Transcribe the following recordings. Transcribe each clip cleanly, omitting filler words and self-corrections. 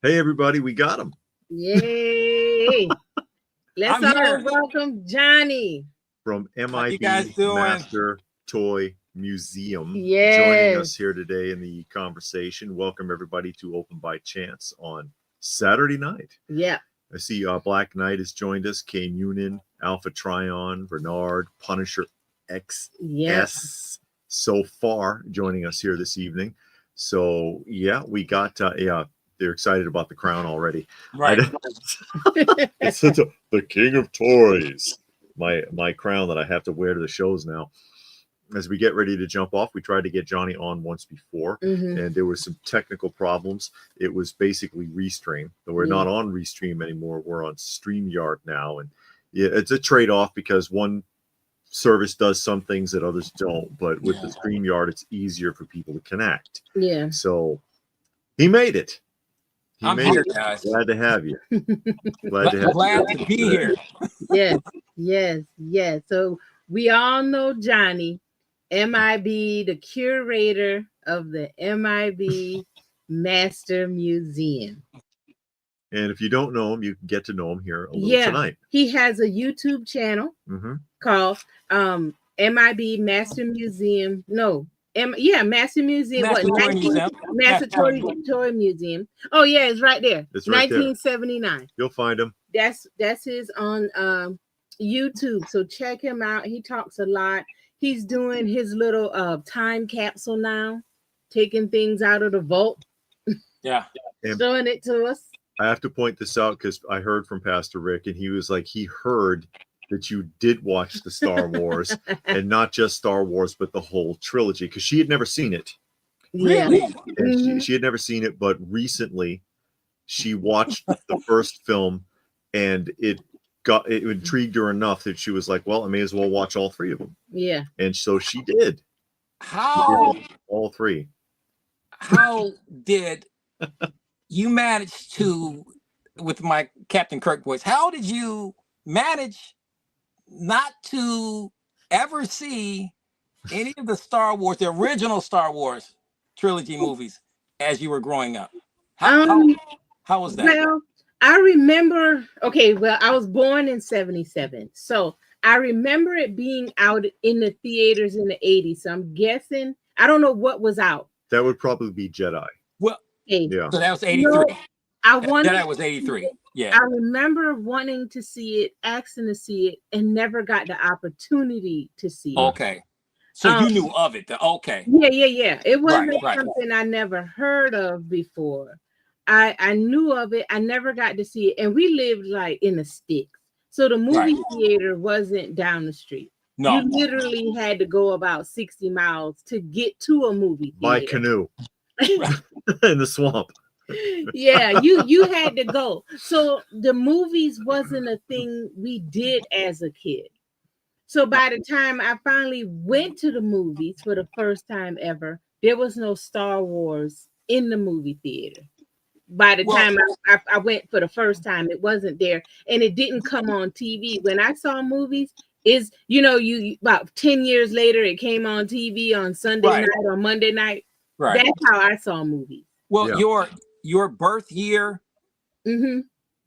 Hey, everybody, we got him. Yay. Let's all welcome Johnny from MIB Master Toy Museum. Yes. Joining us here today in the conversation. Welcome, everybody, to Open by Chance on Saturday night. Yeah. I see Black Knight has joined us, K Noonan, Alpha Trion, Bernard, Punisher XS, so far joining us here this evening. So, yeah, we got, they're excited about the crown already. Right. It's the king of toys. My crown that I have to wear to the shows now. As we get ready to jump off, we tried to get Johnny on once before, and there were some technical problems. It was basically Restream. We're not on Restream anymore. We're on StreamYard now, and yeah, it's a trade-off because one service does some things that others don't. But with the StreamYard, it's easier for people to connect. Yeah. So he made it. I'm here, guys. Glad to have you. Glad to be here. Yes. So we all know Johnny, MIB, the curator of the MIB Master Museum. And if you don't know him, you can get to know him here a little tonight. He has a YouTube channel called MIB Master Museum. Master Museum. Master Toy Museum. Oh yeah, it's right there. It's right 1979. There. You'll find him. That's his on YouTube. So check him out. He talks a lot. He's doing his little time capsule now, taking things out of the vault. Yeah. Showing it to us. I have to point this out because I heard from Pastor Rick, and he was like, he heard that you did watch the Star Wars, and not just Star Wars, but the whole trilogy, because she had never seen it. Really? And she had never seen it, but recently she watched the first film, and it intrigued her enough that she was like, well, I may as well watch all three of them. Yeah. And so she did. How? All three. How did you manage to, with my Captain Kirk voice, how did you manage not to ever see any of the Star Wars, the original Star Wars trilogy movies as you were growing up? How was that? Well, I remember, I was born in 1977. So I remember it being out in the theaters in the 80s. So I'm guessing, I don't know what was out. That would probably be Jedi. Well, yeah. So that was 83. No, Jedi was 83. Yeah. I remember wanting to see it, asking to see it, and never got the opportunity to see it. Okay. So you knew of it. Okay. Yeah. It wasn't something I never heard of before. I knew of it. I never got to see it. And we lived like in the sticks. So the movie theater wasn't down the street. No. You literally had to go about 60 miles to get to a movie theater. By canoe. In the swamp. Yeah, you had to go. So the movies wasn't a thing we did as a kid. So by the time I finally went to the movies for the first time ever, there was no Star Wars in the movie theater. By the time I went for the first time, it wasn't there, and it didn't come on TV. When I saw movies, you about 10 years later, it came on TV on Sunday night or Monday night. Right. That's how I saw movies. Well, your birth year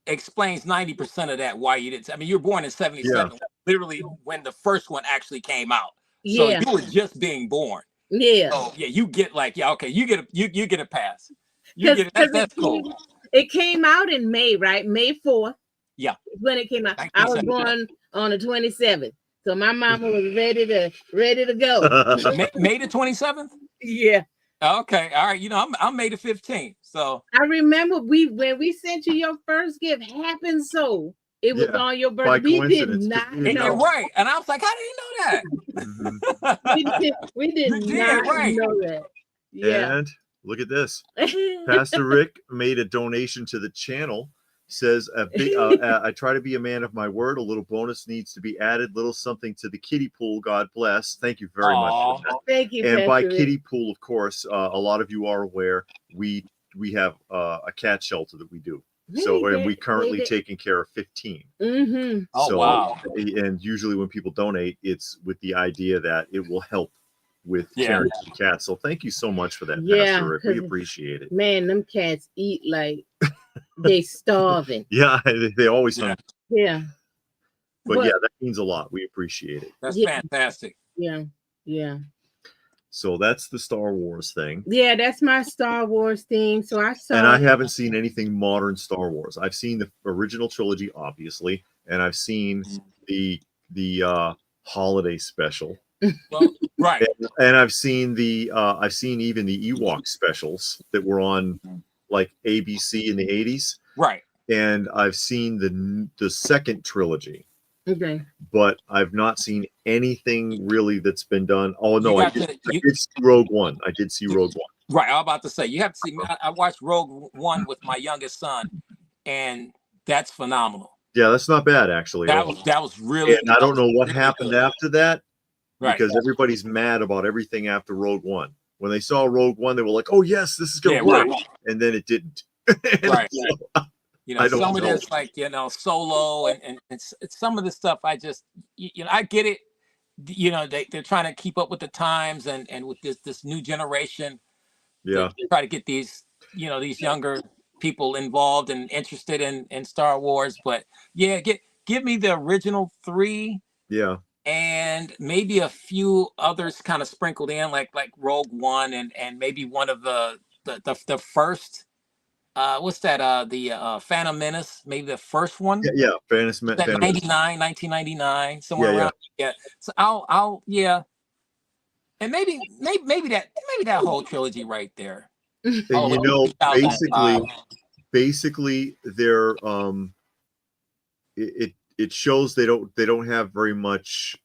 explains 90% of that. Why you didn't? I mean, you were born in 1977, literally when the first one actually came out. So you were just being born. Yeah. So you get you get a pass. You get that's cool. It came out in May, right? May 4th. Yeah. When it came out, I was born on the 27th. So my mama was ready to go. May the 27th? Yeah. Okay, all right. I'm May the 15th. So I remember when we sent you your first gift, happened so it was on your birthday. We did not know. Right. And I was like, how do you know that? we did not know that. Yeah. And look at this. Pastor Rick made a donation to the channel. Says, I try to be a man of my word. A little bonus needs to be added. Little something to the kiddie pool. God bless. Thank you very much for that. Thank you. And Pastor by Rick. kiddie pool, of course, a lot of you are aware, we have a cat shelter that we do. And we currently taking care of 15. Oh, wow. And usually when people donate, it's with the idea that it will help with caring for the cats. So thank you so much for that, Pastor Rick. We appreciate it. Man, them cats eat like They starving. Yeah, they always Yeah. Yeah. but yeah, that means a lot. We appreciate it. That's Yeah. fantastic. Yeah. Yeah. So that's the Star Wars thing. Yeah, that's my Star Wars thing. So I saw, And I haven't seen anything modern Star Wars. I've seen the original trilogy, obviously, and I've seen the holiday special. Well, right. And I've seen even the Ewok specials that were on like ABC in the 80s. Right. And I've seen the second trilogy. okay. But I've not seen anything really that's been done. Oh no, You I did see Rogue One. I did see Rogue One. Right. I was about to say you have to see. I watched Rogue One with my youngest son, and that's phenomenal. Yeah, that's not bad actually. That was really. And I don't know what really happened good. after that, Right. because everybody's mad about everything after Rogue One. When they saw Rogue One, they were like, "Oh yes, this is gonna work," right. and then it didn't. Right. So, You know, some of this, like, you know, Solo and it's some of the stuff I just, you know, I get it. You know, they're trying to keep up with the times and with this new generation. yeah. They try to get these, you know, these younger people involved and interested in Star Wars. But yeah, give me the original 3. Yeah. And maybe a few others kind of sprinkled in, like Rogue One and maybe one of the first. What's that? The Phantom Menace, maybe the first one. Yeah. Phantom Menace. 1999, somewhere around. Yeah. So I'll and maybe that whole trilogy right there. And you know, basically, they're it shows they don't have very much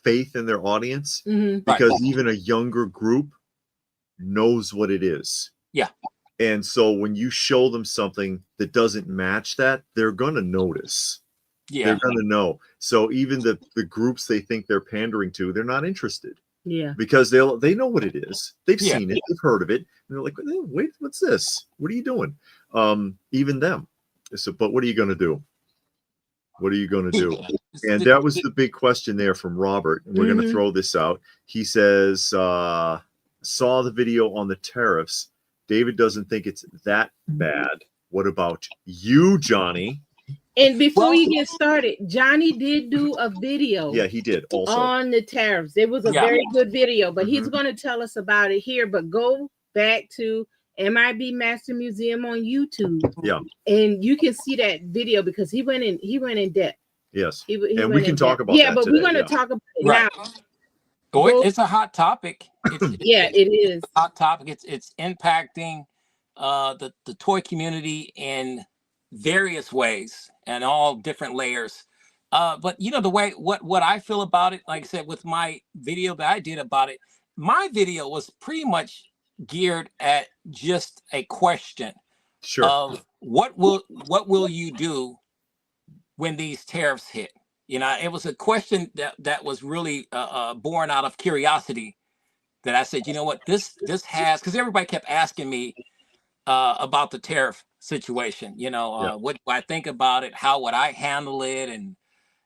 faith in their audience, because even a younger group knows what it is. Yeah. And so when you show them something that doesn't match that, they're gonna notice. Yeah. They're gonna know. So even the groups they think they're pandering to, they're not interested. Yeah. Because they know what it is. They've seen it, they've heard of it, and they're like, wait, what's this? What are you doing? Even them. So, but what are you gonna do? What are you gonna do? And that was the big question there from Robert. And we're gonna throw this out. He says, saw the video on the tariffs. David doesn't think it's that bad. What about you, Johnny? And before you get started, Johnny did do a video. Yeah, he did also on the tariffs. It was a very good video, but he's going to tell us about it here. But go back to MIB Master Museum on YouTube. Yeah, and you can see that video because he went in depth. Yes, he and we can talk about that but today. We're going to talk about it now. Oh, it's a hot topic. Yeah, it is a hot topic. It's impacting the toy community in various ways and all different layers. But you know, the way what I feel about it, like I said, with my video that I did about it, my video was pretty much geared at just a question of what will you do when these tariffs hit? You know, it was a question that was really born out of curiosity. That I said, you know what, this has, because everybody kept asking me about the tariff situation. You know, what do I think about it? How would I handle it? And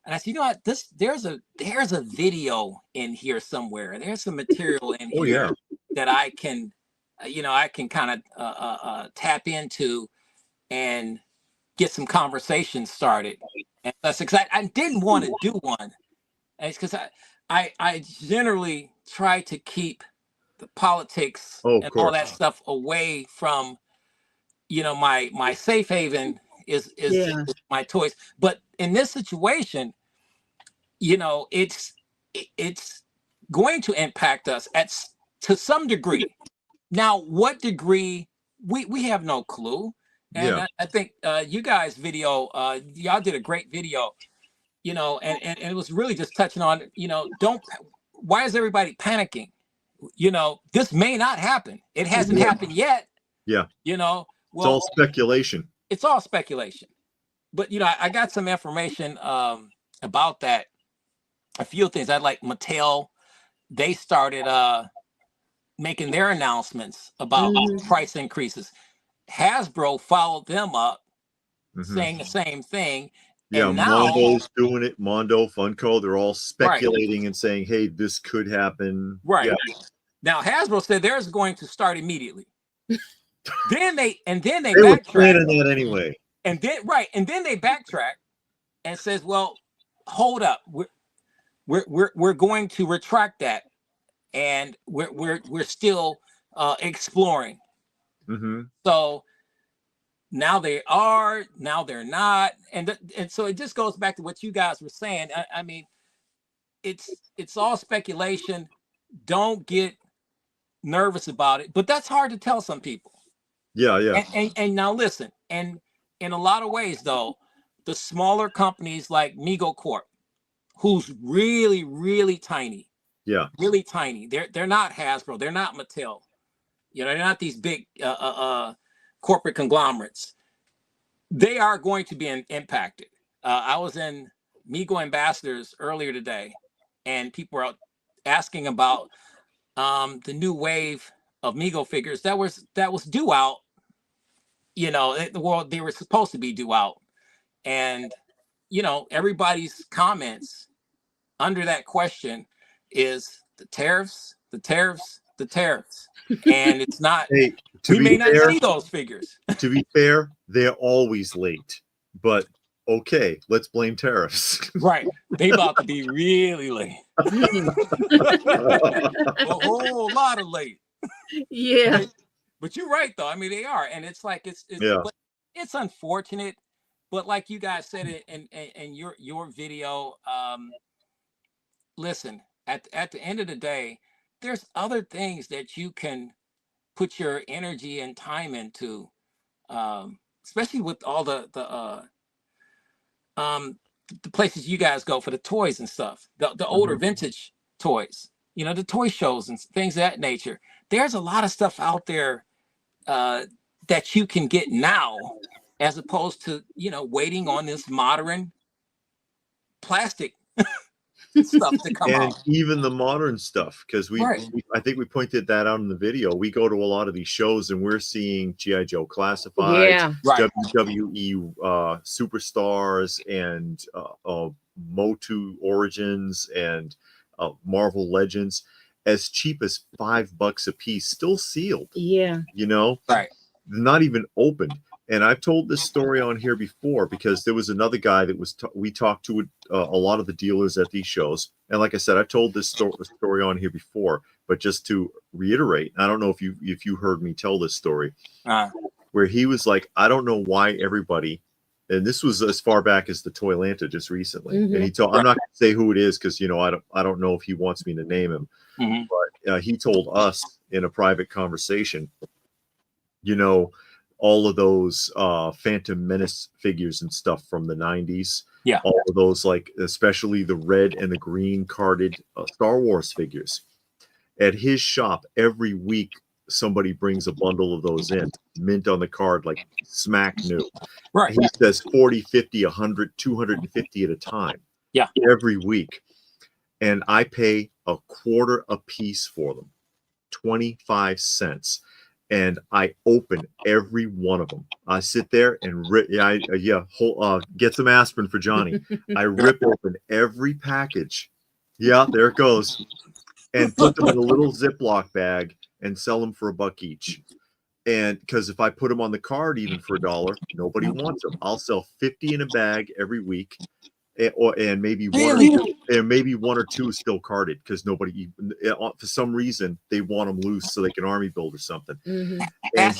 I said, you know what, there's a video in here somewhere. There's some material in here that I can, I can kind of tap into and get some conversations started. And that's because I didn't want to do one. And it's because I generally try to keep the politics and all that stuff away from, my safe haven is my toys. But in this situation, it's going to impact us to some degree. Now, what degree we have no clue. And I think you guys video, y'all did a great video, and it was really just touching on, why is everybody panicking? This may not happen. It hasn't happened yet. Yeah. Well, it's all speculation. It's all speculation. But, I got some information about that. A few things. I like Mattel. They started making their announcements about price increases. Hasbro followed them up saying the same thing. Yeah, and now, Mondo's doing it. Mondo, Funko, they're all speculating and saying, hey, this could happen. Right. Yeah. Now, Hasbro said theirs is going to start immediately. Then they were backtrack. planning that anyway. And then they backtrack and says, "Well, hold up, we're going to retract that, and we're still exploring." Mm-hmm. So now they are, now they're not, and so it just goes back to what you guys were saying. I mean, it's all speculation. Don't get nervous about it, but that's hard to tell some people. Yeah. And now listen, and in a lot of ways, though, the smaller companies like Migo Corp, who's really, really tiny. Yeah. Really tiny. They're not Hasbro. They're not Mattel. You know, they're not these big corporate conglomerates. They are going to be impacted. I was in Migo Ambassadors earlier today, and people were asking about the new wave of Migo figures that was due out. You know, they were supposed to be due out, and you know, everybody's comments under that question is the tariffs, and it's not. Hey, we may not see those figures. To be fair, they're always late, but okay, let's blame tariffs. Right, they about to be really late. A whole lot of late. Yeah. But you're right, though. I mean, they are, and it's like but it's unfortunate. But like you guys said it in your video, listen. At the end of the day, there's other things that you can put your energy and time into, especially with all the places you guys go for the toys and stuff, the older vintage toys. You know, the toy shows and things of that nature. There's a lot of stuff out there that you can get now, as opposed to, you know, waiting on this modern plastic stuff to come out. And even the modern stuff, because I think we pointed that out in the video. We go to a lot of these shows and we're seeing G.I. Joe Classified, WWE Superstars, and Motu Origins, and Marvel Legends, as cheap as $5 a piece, still sealed. Yeah. You know? Right. Not even opened. And I've told this story on here before, because there was another guy that we talked to a lot of the dealers at these shows. And like I said, I've told this story on here before, but just to reiterate, I don't know if you heard me tell this story, where he was like, I don't know why everybody, and this was as far back as the Toylanta just recently. And he told, I'm not going to say who it is, because, you know, I don't know if he wants me to name him, but he told us in a private conversation, you know, all of those Phantom Menace figures and stuff from the 90s. Yeah. All of those, like, especially the red and the green carded Star Wars figures. At his shop, every week, somebody brings a bundle of those in, mint on the card, like smack new. Right. He says 40, 50, 100, 250 at a time. Yeah. Every week. And I pay $0.25 a piece for them, 25 cents. And I open every one of them. I sit there and get some aspirin for Johnny. I rip open every package. Yeah, there it goes. And put them in a little Ziploc bag and sell them for $1 each. And because if I put them on the card even for $1, nobody wants them. I'll sell 50 in a bag every week. And maybe one or two still carded, because nobody, for some reason, they want them loose so they can army build or something. And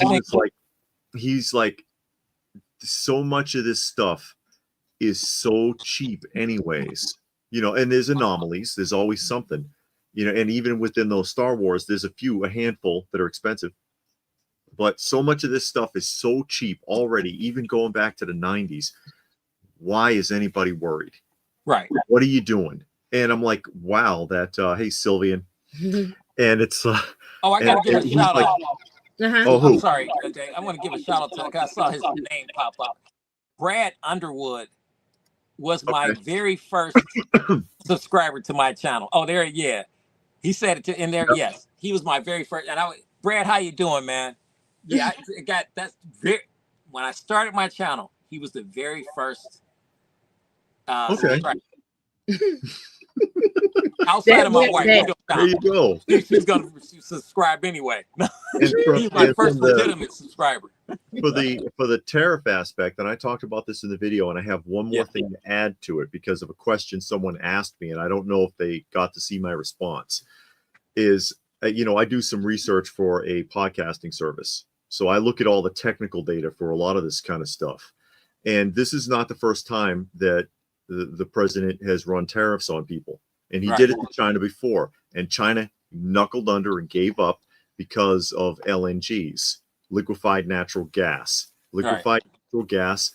he's like, so much of this stuff is so cheap anyways, you know, and there's anomalies. There's always something, you know, and even within those Star Wars, there's a handful that are expensive. But so much of this stuff is so cheap already, even going back to the 90s. Why is anybody worried? Right. What are you doing? And I'm like, wow, hey, Sylvian. And it's I gotta give a shout out. Oh, who? I'm sorry, Jay. I want to give a shout out to, I saw his name pop up. Brad Underwood was my very first subscriber to my channel. Oh, there, yeah. He said it in there. Yes, he was my very first. And Brad, how you doing, man? Yeah, when I started my channel, he was the very first. outside of my wife, we don't there you go. She's gonna subscribe anyway. And He's my first legitimate subscriber. For the tariff aspect, and I talked about this in the video, and I have one more thing to add to it because of a question someone asked me, and I don't know if they got to see my response. Is you know, I do some research for a podcasting service, so I look at all the technical data for a lot of this kind of stuff. And this is not the first time that the president has run tariffs on people. And he did it to China before. And China knuckled under and gave up because of LNGs, liquefied natural gas. Liquefied natural gas,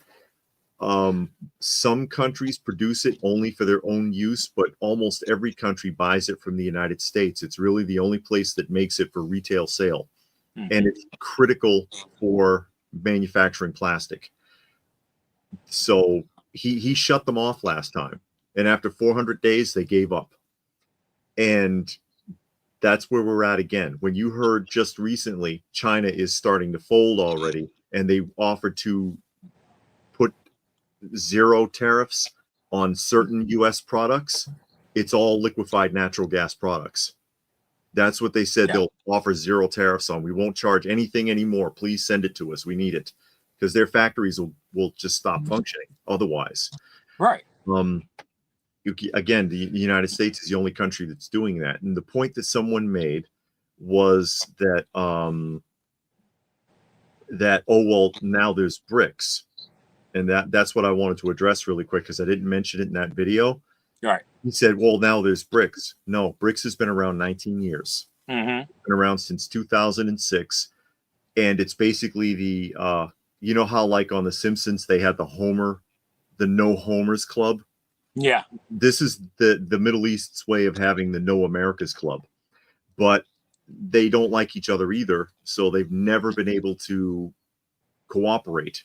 some countries produce it only for their own use, but almost every country buys it from the United States. It's really the only place that makes it for retail sale. And it's critical for manufacturing plastic. So he shut them off last time, and after 400 days they gave up. And that's where we're at again. When you heard just recently China is starting to fold already, and they offered to put 0 tariffs on certain US products, it's all liquefied natural gas products. That's what they said. They'll offer 0 tariffs on. We won't charge anything anymore. Please send it to us. We need it. Because their factories will just stop functioning otherwise. Right. Again, the United States is the only country that's doing that. And the point that someone made was that oh well, now there's BRICS, and that's what I wanted to address really quick because I didn't mention it in that video. Right. He said, well, now there's BRICS. No, BRICS has been around 19 years. Been around since 2006, and it's basically the you know how like on The Simpsons they had the No Homers Club? Yeah. This is the Middle East's way of having the No Americas Club. But they don't like each other either, so they've never been able to cooperate.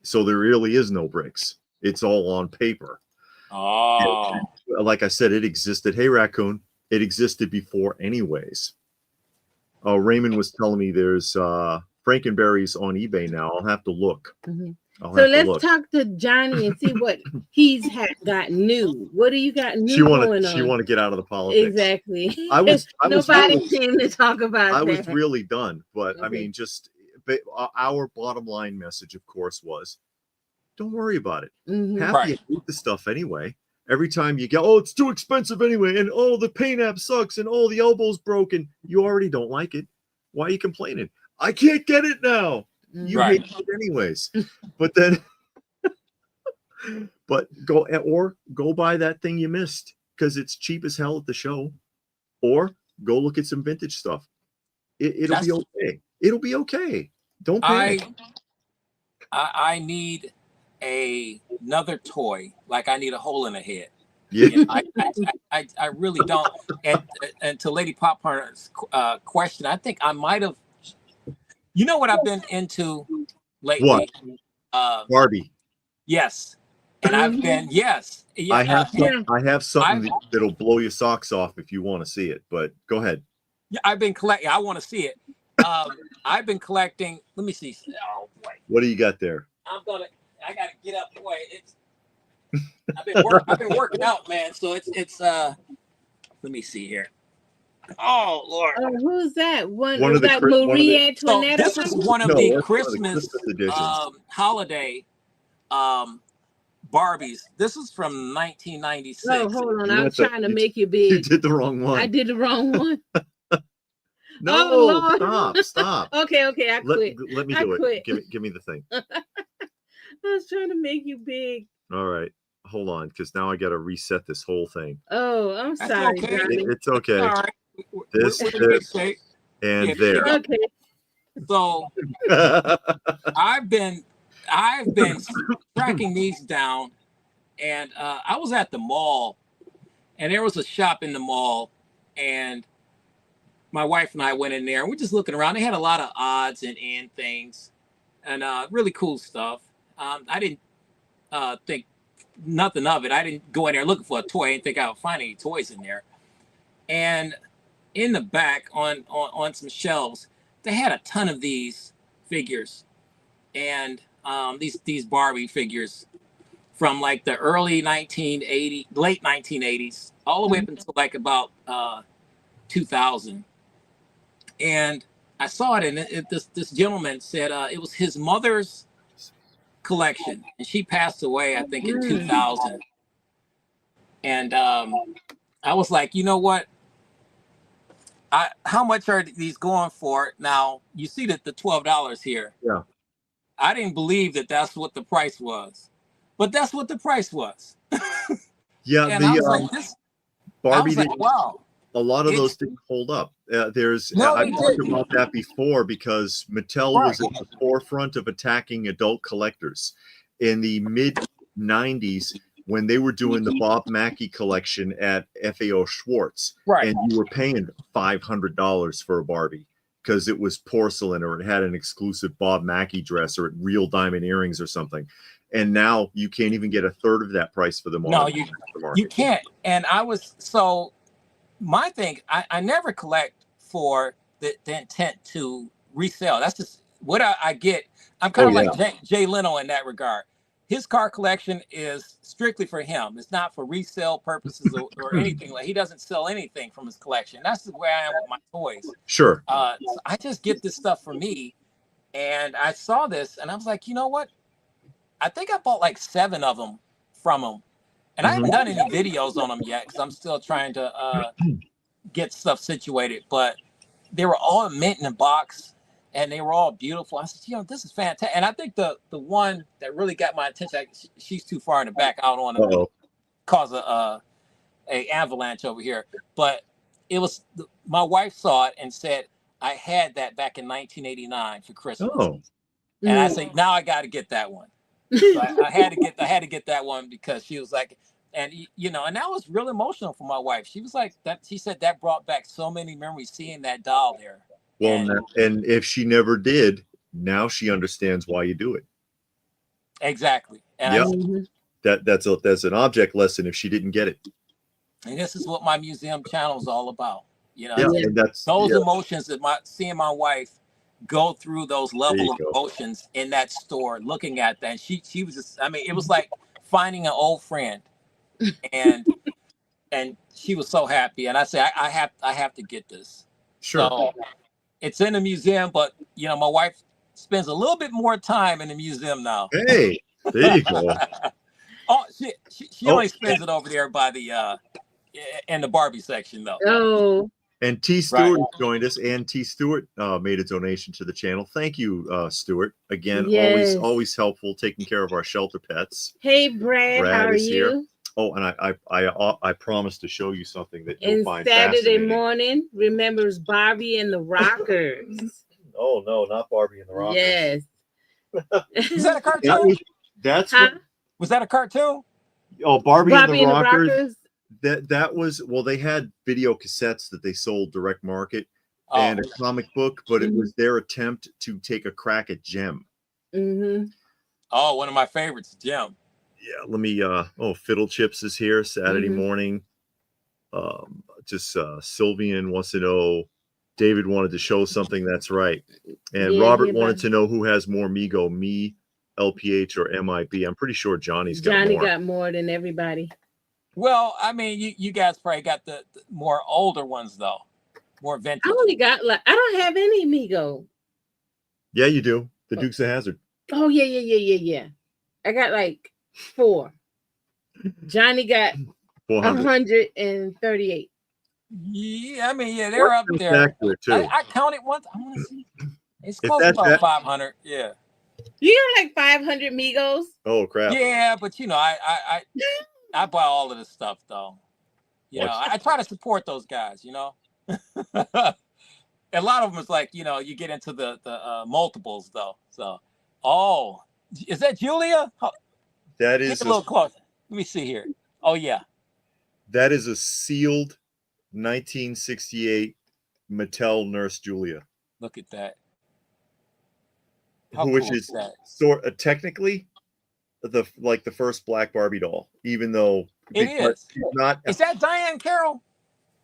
So there really is no BRICS. It's all on paper. Oh. And like I said, it existed. Hey, Raccoon. It existed before anyways. Raymond was telling me there's Frankenberry's on eBay now. I'll have to look. So let's talk to Johnny and see what he's got new. What do you got new going on? She want to get out of the politics. Exactly. Nobody came to talk about I that. was really done, but I mean, but our bottom line message, of course, was don't worry about it. Half of you hate the stuff anyway. Every time you go, oh, it's too expensive anyway, and oh, the paint app sucks, and oh, the elbow's broken. You already don't like it. Why are you complaining? I can't get it now. You hate it anyways. But then, go buy that thing you missed because it's cheap as hell at the show, or go look at some vintage stuff. It'll be okay. It'll be okay. Don't panic. I need another toy. Like I need a hole in the head. Yeah. You know, I really don't. And to Lady Popcorn's question, I think I might have. You know what I've been into lately? What? Barbie. Yes. And I've been I have something that'll blow your socks off if you want to see it. But go ahead. Yeah, I've been collecting. I want to see it. I've been collecting. Let me see. Oh boy. What do you got there? I gotta get up. Boy, I've been working out, man. So it's let me see here. Oh Lord! Who's that? One of the Marie Antoinette. This is one of the Christmas holiday Barbies. This is from 1996. Oh, hold on! I'm trying to make you big. You did the wrong one. I did the wrong one. No, stop. Okay, I quit. Let me do it. Give me the thing. I was trying to make you big. All right. Hold on, because now I got to reset this whole thing. Oh, I'm sorry. Okay. It's okay. All right. This, and there. Okay. So I've been tracking these down, and I was at the mall, and there was a shop in the mall, and my wife and I went in there, and we're just looking around. They had a lot of odds and end things, and really cool stuff. I didn't think nothing of it. I didn't go in there looking for a toy. I didn't think I would find any toys in there. And in the back on some shelves, they had a ton of these figures, and these Barbie figures from like the early 1980s, late 1980s, all the way up until like about 2000. And I saw it, and this gentleman said it was his mother's collection, and she passed away, I think, in 2000. And I was like, you know what? How much are these going for? Now, you see that the $12 here. Yeah. I didn't believe that that's what the price was, but that's what the price was. Yeah, and I was like, this. Barbie I was like, wow. A lot of those didn't hold up. I talked about that before because Mattel was at the forefront of attacking adult collectors in the mid 90s when they were doing the Bob Mackie collection at FAO Schwartz, and you were paying $500 for a Barbie because it was porcelain or it had an exclusive Bob Mackie dress or real diamond earrings or something. And now you can't even get a third of that price for them. No, you can't. And my thing, I never collect for the intent to resell. That's just what I get. I'm kind of like Jay Leno in that regard. His car collection is strictly for him. It's not for resale purposes or anything. Like, he doesn't sell anything from his collection. That's the way I am with my toys. Sure. So I just get this stuff for me. And I saw this and I was like, you know what? I think I bought like 7 of them from him. And I haven't done any videos on them yet because I'm still trying to get stuff situated. But they were all mint in a box, and they were all beautiful. I said, you know, this is fantastic. And I think the one that really got my attention, she's too far in the back. I don't want to cause a avalanche over here. But it was my wife saw it and said, I had that back in 1989 for Christmas. And I said, now I got to get that one. So I had to get that one because she was like, and you know, and that was real emotional for my wife. She was like that. She said that brought back so many memories seeing that doll there. Well, and if she never did, now she understands why you do it. Exactly. And that's an object lesson if she didn't get it. And this is what my museum channel is all about. You know, and that's those emotions that seeing my wife go through those level of emotions in that store, looking at that. She was just, I mean, it was like finding an old friend, and she was so happy. And I said, I have to get this. Sure. So it's in the museum, but you know, my wife spends a little bit more time in the museum now. Hey, there you go. She only spends it over there by the in the Barbie section though. Oh. And T. Stewart joined us, and T. Stewart made a donation to the channel. Thank you, Stewart. Again, always helpful taking care of our shelter pets. Hey, Brad, how are you? Here. Oh, and I promised to show you something that you'll find Saturday morning remembers Barbie and the Rockers. Oh no, not Barbie and the Rockers. Yes. Is that a cartoon? Was that a cartoon? Oh, Barbie and the Rockers. That was, well, they had video cassettes that they sold direct market and a comic book, but it was their attempt to take a crack at Gem. Oh, one of my favorites, Gem. Yeah, let me Fiddle Chips is here Saturday morning. Sylvian wants to know, David wanted to show something, that's right. And Robert wanted to know who has more Mego, me, LPH, or MIB. I'm pretty sure Johnny got more than everybody. Well, I mean, you guys probably got the more older ones though, more vintage. I only got I don't have any Mego. Yeah, you do. The Dukes of Hazzard. Oh yeah. I got like 4. Johnny got 138. Yeah, I mean, they're up there. I counted once. I want to see. It's close to about 500. Yeah. You have like 500 Migos. Oh crap. Yeah, but you know, I buy all of this stuff though. You know, I try to support those guys, you know. A lot of them is like, you know, you get into the multiples though. So, is that Julia? That is a little closer. Let me see here. Oh yeah. That is a sealed 1968 Mattel Nurse Julia. Look at that. Which is sort of technically the first black Barbie doll, even though it is not. Is that Diane Carroll?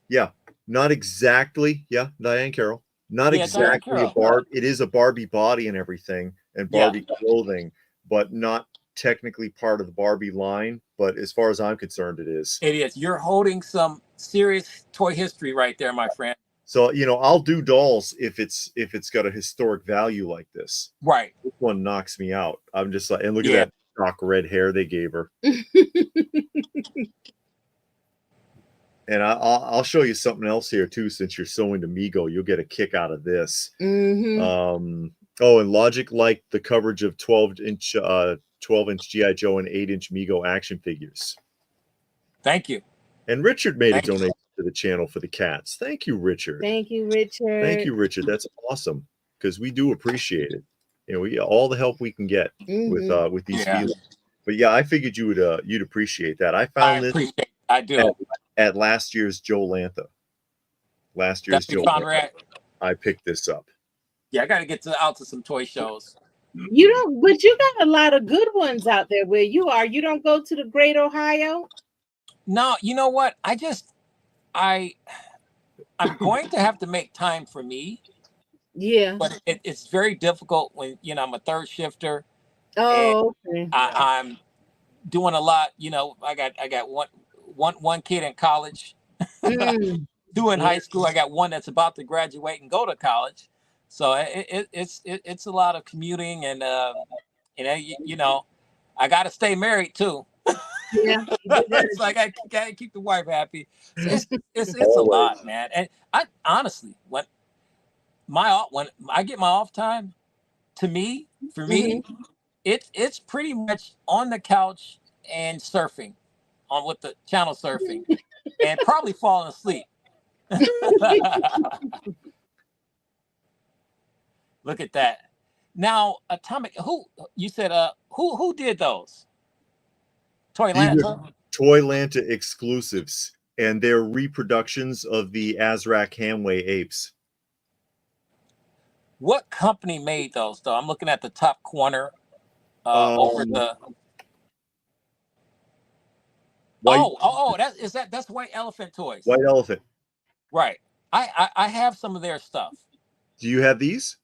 Yeah, not exactly. Yeah, Diane Carroll. Not exactly a Barbie. It is a Barbie body and everything, and Barbie clothing, but not technically part of the Barbie line, but as far as I'm concerned, it is. It is. You're holding some serious toy history right there, my friend. So, you know, I'll do dolls if it's got a historic value like this. Right. This one knocks me out. I'm just like, and look at that shock red hair they gave her. And I'll show you something else here too. Since you're so into Mego, you'll get a kick out of this. Mm-hmm. Oh, and Logic liked the coverage of 12-inch GI Joe and 8-inch Mego action figures. Thank you. And Richard made a donation to the channel for the cats. Thank you, Richard. Thank you, Richard. Thank you, Richard. That's awesome, because we do appreciate it. You know, we all the help we can get with these feelings. But yeah, I figured you'd appreciate that. I found this. I do. At last year's Joe Lantha. Last year's Joe Lantha. I picked this up. Yeah, I got to get out to some toy shows. You don't, but you got a lot of good ones out there where you are. You don't go to the Great Ohio? No, you know what? I'm going to have to make time for me. Yeah. But it's very difficult when, you know, I'm a third shifter. Oh, okay. I'm doing a lot. You know, I got one kid in college doing high school. I got one that's about to graduate and go to college. So it's a lot of commuting, and you know, I got to stay married too. Yeah, it's like I got to keep the wife happy. It's a lot, man. And I honestly, when I get my off time, for me, it's pretty much on the couch and surfing with the channel surfing and probably falling asleep. Look at that. Now, Atomic, who you said who did those? Toy Lantha? Toy Lantha exclusives, and they're reproductions of the Azrak Hamway apes. What company made those though? I'm looking at the top corner over the that's White Elephant Toys. White Elephant. Right. I have some of their stuff. Do you have these?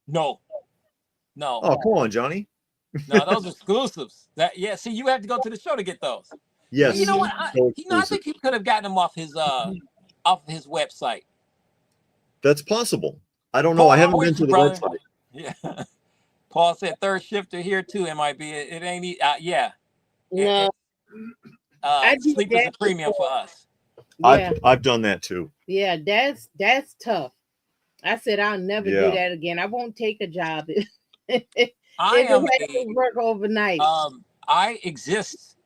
No. Oh, come on, Johnny. No, those are exclusives. See, you have to go to the show to get those. Yes. You know what? I think you could have gotten them off his website. That's possible. I don't know. I haven't been to the website. Yeah. Paul said third shifter here too. MIB. It ain't. Yeah. No. Sleep is a premium for us. Yeah. I've done that too. Yeah, that's tough. I said I'll never do that again. I won't take a job. I work overnight. I exist,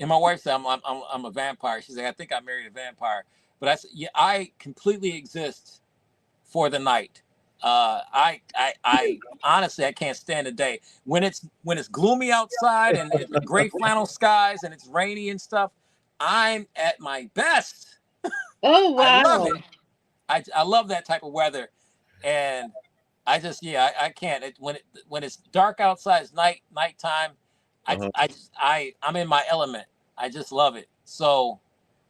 and my wife said I'm a vampire. She's like, I think I married a vampire, but I completely exist for the night. I honestly I can't stand the day when it's gloomy outside and it's gray flannel skies and it's rainy and stuff. I'm at my best. Oh wow! I love it. I love that type of weather, and I just I can't. When it's dark outside, it's nighttime. I'm in my element. I just love it. So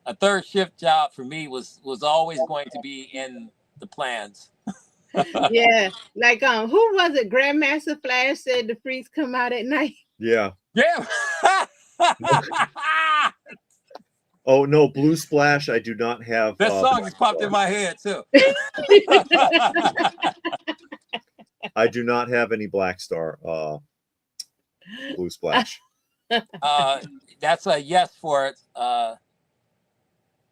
a third shift job for me was always going to be in the plans. Yeah, like who was it? Grandmaster Flash said the freaks come out at night. Yeah. Yeah. Oh no, Blue Splash! I do not have. That song just popped in my head too. I do not have any Black Star. Blue Splash. That's a yes for it,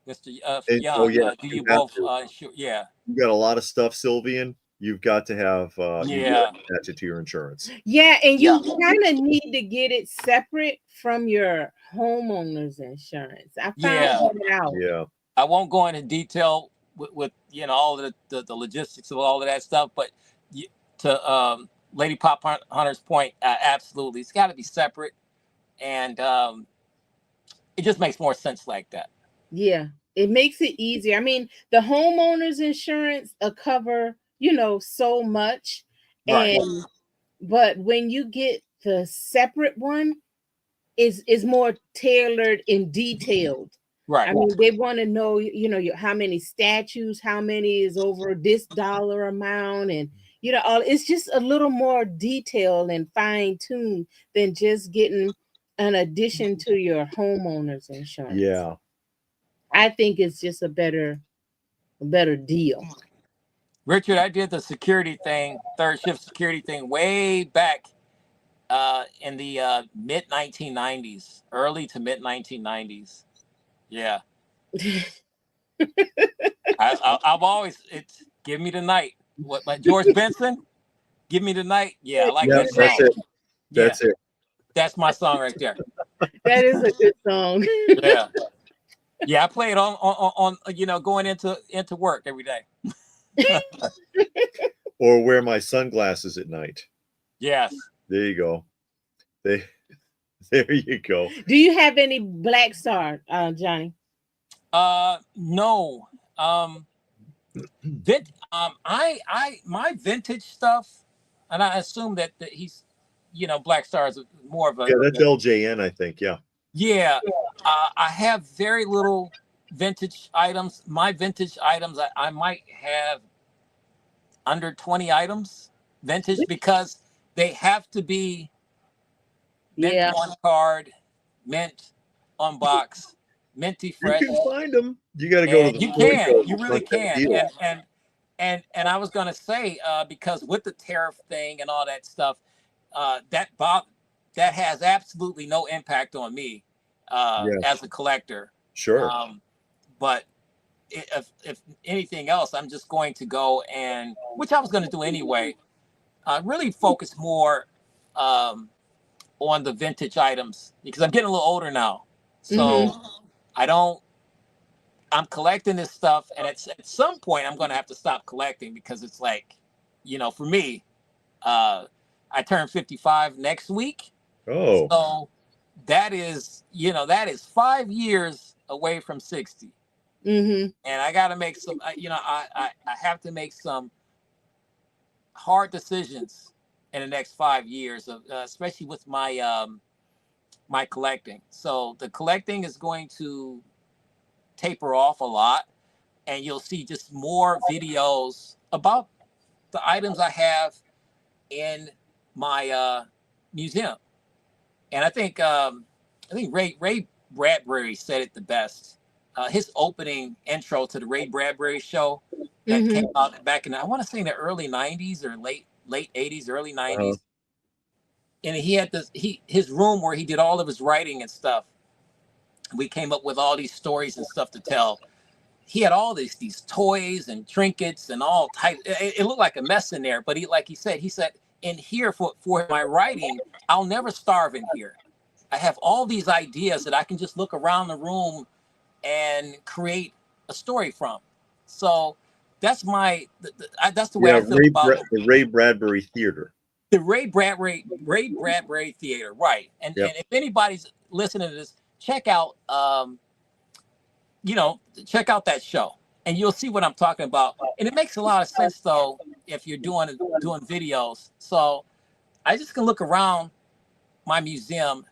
Mr. Young. Do you both? Sure, yeah. You got a lot of stuff, Sylvian. You've got to have attach it to your insurance. Yeah, and you kind of need to get it separate from your homeowner's insurance. I found that out. Yeah. I won't go into detail with all of the logistics of all of that stuff, but to Lady Pop Hunter's point, absolutely, it's got to be separate, and it just makes more sense like that. Yeah, it makes it easier. I mean, the homeowner's insurance will cover so much, right. But when you get the separate one, is more tailored and detailed. Right. I mean, they want to know, how many statues, how many is over this dollar amount, and you know, all it's just a little more detailed and fine-tuned than just getting an addition to your homeowner's insurance. Yeah. I think it's just a better deal. Richard, I did the security thing, third shift security thing way back in the mid 1990s, early to mid 1990s. Yeah. I've always, it's give me the night. What, like George Benson? Give me the night. Yeah, I like that That's song. it. That's it. That's my song right there. That is a good song. Yeah. Yeah, I play it on you know, going into work every day. Or wear my sunglasses at night. Yes. There you go. There you go. Do you have any Black Star, Johnny? No. My vintage stuff, and I assume that he's, you know, Black Star is more of a, Yeah, that's LJN, I think. Yeah. Yeah. I have very little vintage items. My vintage items, I might have under 20 items vintage, because they have to be mint on card, mint on box, minty fresh. You can find them. You got to go to the You toy can. show. You really can. And I was going to say, because with the tariff thing and all that stuff, that has absolutely no impact on me as a collector. Sure. But if anything else, I'm just going to go and, which I was going to do anyway, really focus more on the vintage items, because I'm getting a little older now. So I'm collecting this stuff, and at some point I'm going to have to stop collecting, because it's like, you know, for me, I turn 55 next week. Oh. So that is, you know, that is 5 years away from 60. And I got to make some, you know, I have to make some hard decisions in the next 5 years, of especially with my my collecting. So the collecting is going to taper off a lot, and you'll see just more videos about the items I have in my museum. And I think Ray Bradbury said it the best. His opening intro to the Ray Bradbury show that came out back in, I want to say, in the early 90s or late 80s, early 90s. And he had his room where he did all of his writing and stuff. We came up with all these stories and stuff to tell. He had all these toys and trinkets and all types. It looked like a mess in there, but he said, in here for my writing, I'll never starve in here. I have all these ideas that I can just look around the room and create a story from. So that's that's the way I feel about the Ray Bradbury Theater. The Ray Bradbury Theater, right? And if anybody's listening to this, check out check out that show, and you'll see what I'm talking about. And it makes a lot of sense, though, if you're doing videos. So I just can look around my museum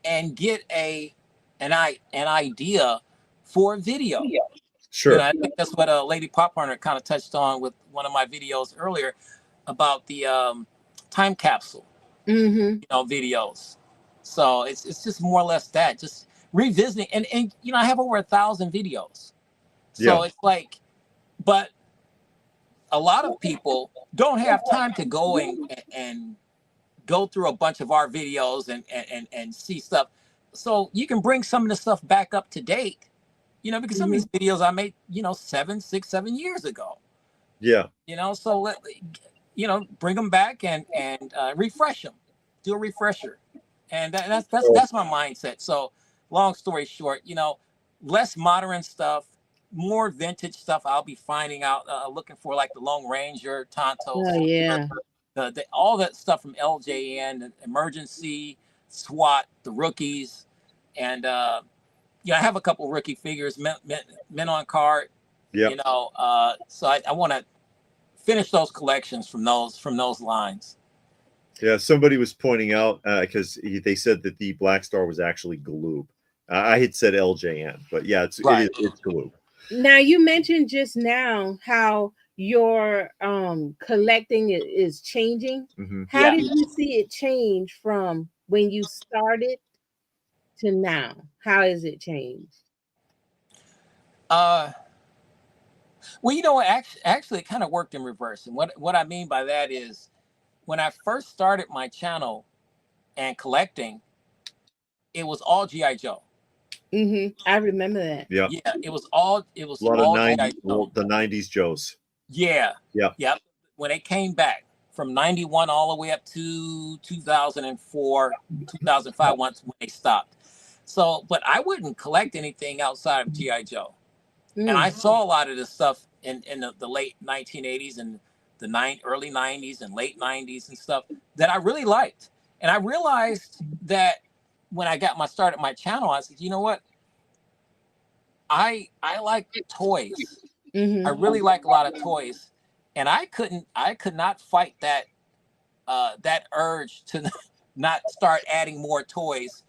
and get an idea for a video. Sure. You know, I think that's what Lady Pop Hunter kind of touched on with one of my videos earlier about the time capsule, you know, videos. So it's just more or less that, just revisiting, and you know, I have over 1,000 videos. So it's like, but a lot of people don't have time to go and go through a bunch of our videos and see stuff. So you can bring some of the stuff back up to date, you know, because some of these videos I made, you know, 7 years ago. Yeah. You know, so bring them back and refresh them, do a refresher. And that's my mindset. So long story short, you know, less modern stuff, more vintage stuff. I'll be finding out, looking for like the Lone Ranger, Tonto. Oh, yeah. All that stuff from LJN, Emergency, SWAT, the rookies. And I have a couple rookie figures, men on card. Yeah. You know, so I want to finish those collections from those lines. Yeah, somebody was pointing out, because they said that the Black Star was actually Galoob. I had said LJN, but yeah, it's Galoob. Now, you mentioned just now how your collecting is changing. How Yeah. did you see it change from when you started to now? How has it changed? Well, you know, actually, it kind of worked in reverse. And what I mean by that is, when I first started my channel and collecting, it was all GI Joe. I remember that. Yeah. Yeah, it was all A lot of GI Joe. the 90s Joes. Yeah. Yeah. Yep. When it came back from 91 all the way up to 2004, 2005, once when they stopped. So, but I wouldn't collect anything outside of GI Joe. And I saw a lot of this stuff in the late 1980s and the early 90s and late 90s and stuff that I really liked. And I realized that when I got started my channel, I said, you know what? I like toys. I really like a lot of toys. And I could not fight that urge to not start adding more toys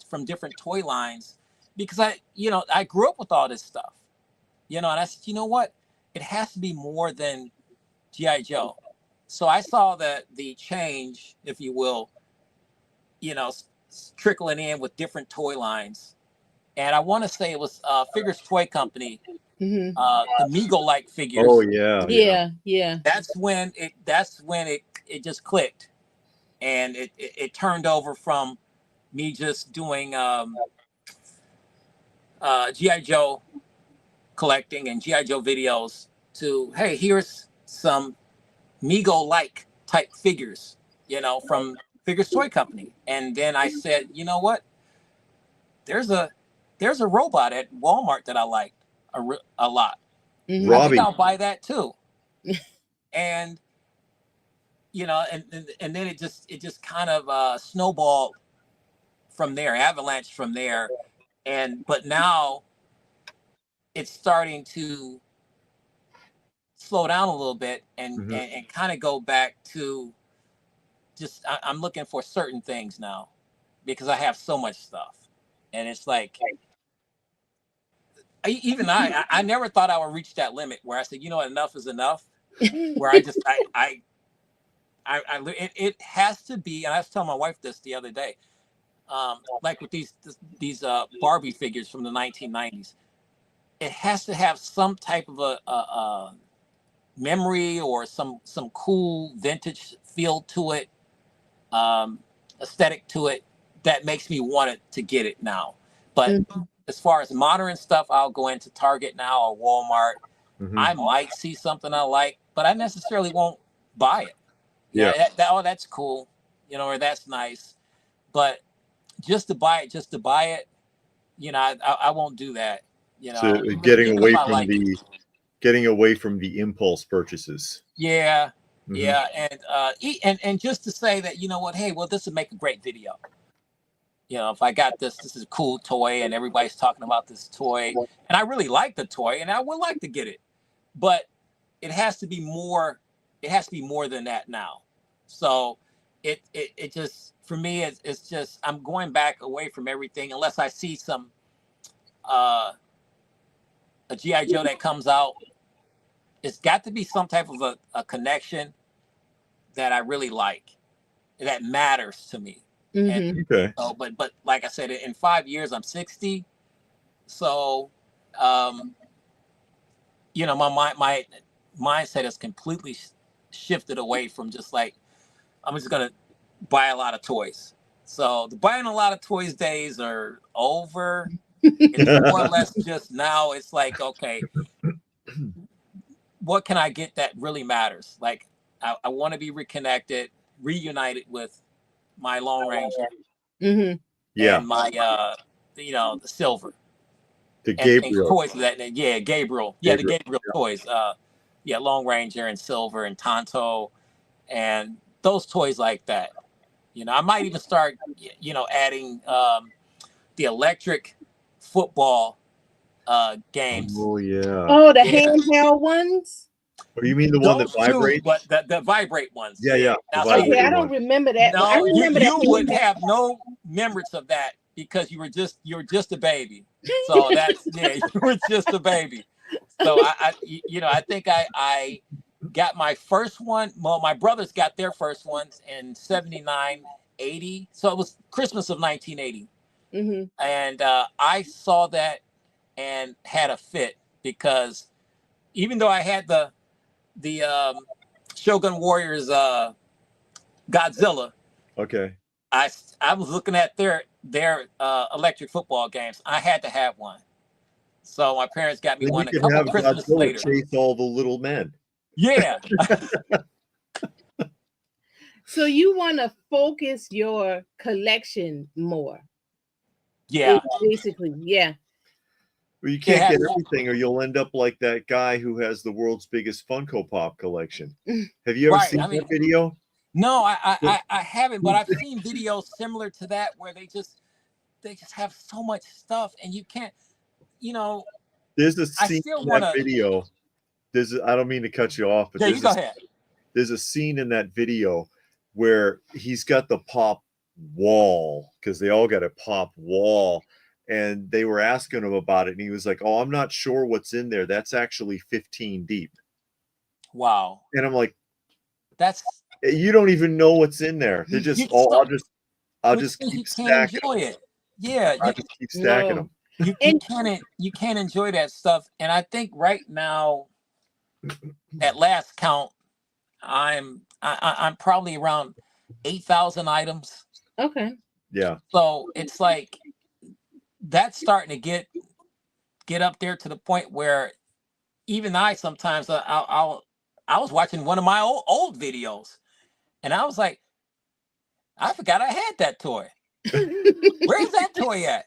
from different toy lines, because I grew up with all this stuff. And I said, you know what? It has to be more than G.I. Joe. So I saw the change, if you will, trickling in with different toy lines. And I want to say it was Figures Toy Company, the Mego-like figures. Oh yeah. Yeah. That's when it just clicked, and it turned over from me just doing G.I. Joe collecting and G.I. Joe videos to, hey, here's some Mego-like type figures, from Figures Toy Company. And then I said, you know what? There's a robot at Walmart that I liked a lot. Robbie. I think I'll buy that too. And and then it just kind of snowballed from there, avalanche from there. But now it's starting to slow down a little bit and kind of go back to just I'm looking for certain things now, because I have so much stuff. And it's like, I never thought I would reach that limit where I said, enough is enough. Where it has to be, and I was telling my wife this the other day, like with these Barbie figures from the 1990s, it has to have some type of a memory or some cool vintage feel to it, aesthetic to it, that makes me want it to get it now. But as far as modern stuff, I'll go into Target now or Walmart. I might see something I like, but I necessarily won't buy it. Yeah. That's cool, or that's nice. But just to buy it, I won't do that. So getting away from the impulse purchases. Yeah. Yeah. And just to say that, hey, well, this would make a great video. If I got this is a cool toy and everybody's talking about this toy and I really like the toy and I would like to get it, but it has to be more. It has to be more than that now. So it just, for me, it's just, I'm going back away from everything unless I see some, a G.I. Joe that comes out. It's got to be some type of a connection that I really like, that matters to me. And, okay. But like I said, in 5 years, I'm 60. So, my mindset has completely shifted away from just like, I'm just going to buy a lot of toys. So the buying a lot of toys days are over. It's more or less just now it's like, okay, what can I get that really matters? Like I want to be reunited with my Long Ranger. Yeah. And my, the silver. The Gabriel. And toys of that. Yeah, Gabriel. Yeah, the Gabriel toys. Long Ranger and Silver and Tonto and those toys like that. I might even start, adding the electric football games. Oh yeah. Oh, the handheld ones. Or you mean the one that vibrates? But the vibrate ones. Yeah. Now, okay, I don't remember that. No, I remember you would have no memories of that because you were just a baby. So that's you were just a baby. So I think I got my first one. Well, my brothers got their first ones in 79, 80. So it was Christmas of 1980. Mm-hmm. And I saw that and had a fit, because even though I had the Shogun Warriors Godzilla, Okay. I was looking at their electric football games. I had to have one. So my parents got me Then one you a can couple have Christmas Godzilla later. chase all the little men. Yeah. So you want to focus your collection more. Yeah. Basically, yeah. Well, you can't get everything, or you'll end up like that guy who has the world's biggest Funko Pop collection. Have you ever seen that video? No, I haven't, but I've seen videos similar to that where they just have so much stuff, and you can't, There's a scene in that video. I don't mean to cut you off, but yeah, you go ahead. There's a scene in that video where he's got the pop wall, because they all got a pop wall, and they were asking him about it, and he was like, "Oh, I'm not sure what's in there. That's actually 15 deep." Wow. And I'm like, that's you don't even know what's in there. They're just I'll just keep stacking enjoy it. Yeah, I'll just keep stacking them. You can't enjoy that stuff. And I think right now, at last count, I'm probably around 8,000 items. Okay. Yeah. So it's like that's starting to get up there to the point where even I sometimes I was watching one of my old videos, and I was like, I forgot I had that toy. Where's that toy at?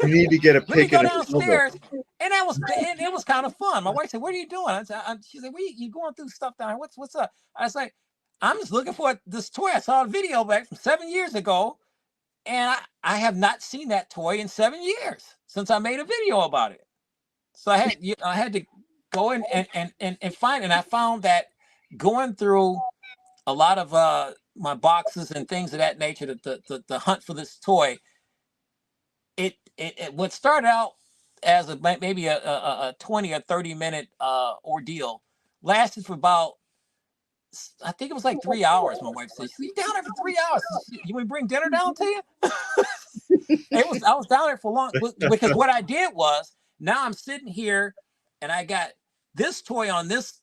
You need to get a pic. Let me go downstairs, and it was kind of fun. My wife said, "What are you doing?" She said, you going through stuff down here? What's up?" I was like, "I'm just looking for this toy. I saw a video back from 7 years ago, and I have not seen that toy in 7 years since I made a video about it." So I had to go in and find it. And I found that going through a lot of my boxes and things of that nature, the hunt for this toy, it what started out as maybe a 20 or 30-minute ordeal lasted for about, I think it was like 3 hours. My wife said, "You down there for 3 hours? You want to bring dinner down to you?" I was down there for long, because what I did was, now I'm sitting here and I got this toy on this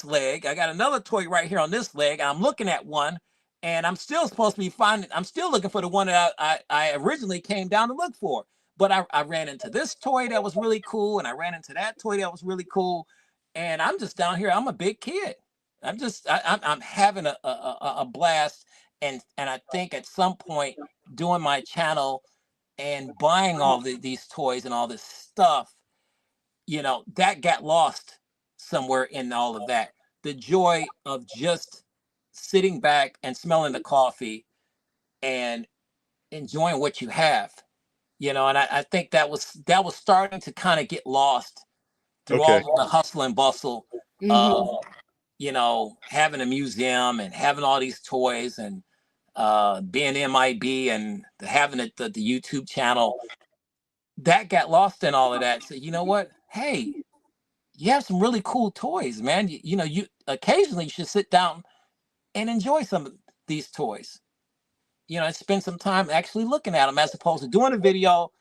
leg. I got another toy right here on this leg. I'm looking at one, and I'm still supposed to be I'm still looking for the one that I originally came down to look for. But I ran into this toy that was really cool, and I ran into that toy that was really cool. And I'm just down here. I'm a big kid. I'm having a blast. And I think at some point doing my channel and buying all these toys and all this stuff, that got lost somewhere in all of that. The joy of just sitting back and smelling the coffee and enjoying what you have, and I think that was starting to kind of get lost through all of the hustle and bustle of, having a museum and having all these toys and being MIB and having the YouTube channel. That got lost in all of that. So you know what? Hey, you have some really cool toys, man. You occasionally should sit down and enjoy some of these toys. And spend some time actually looking at them, as opposed to doing a video,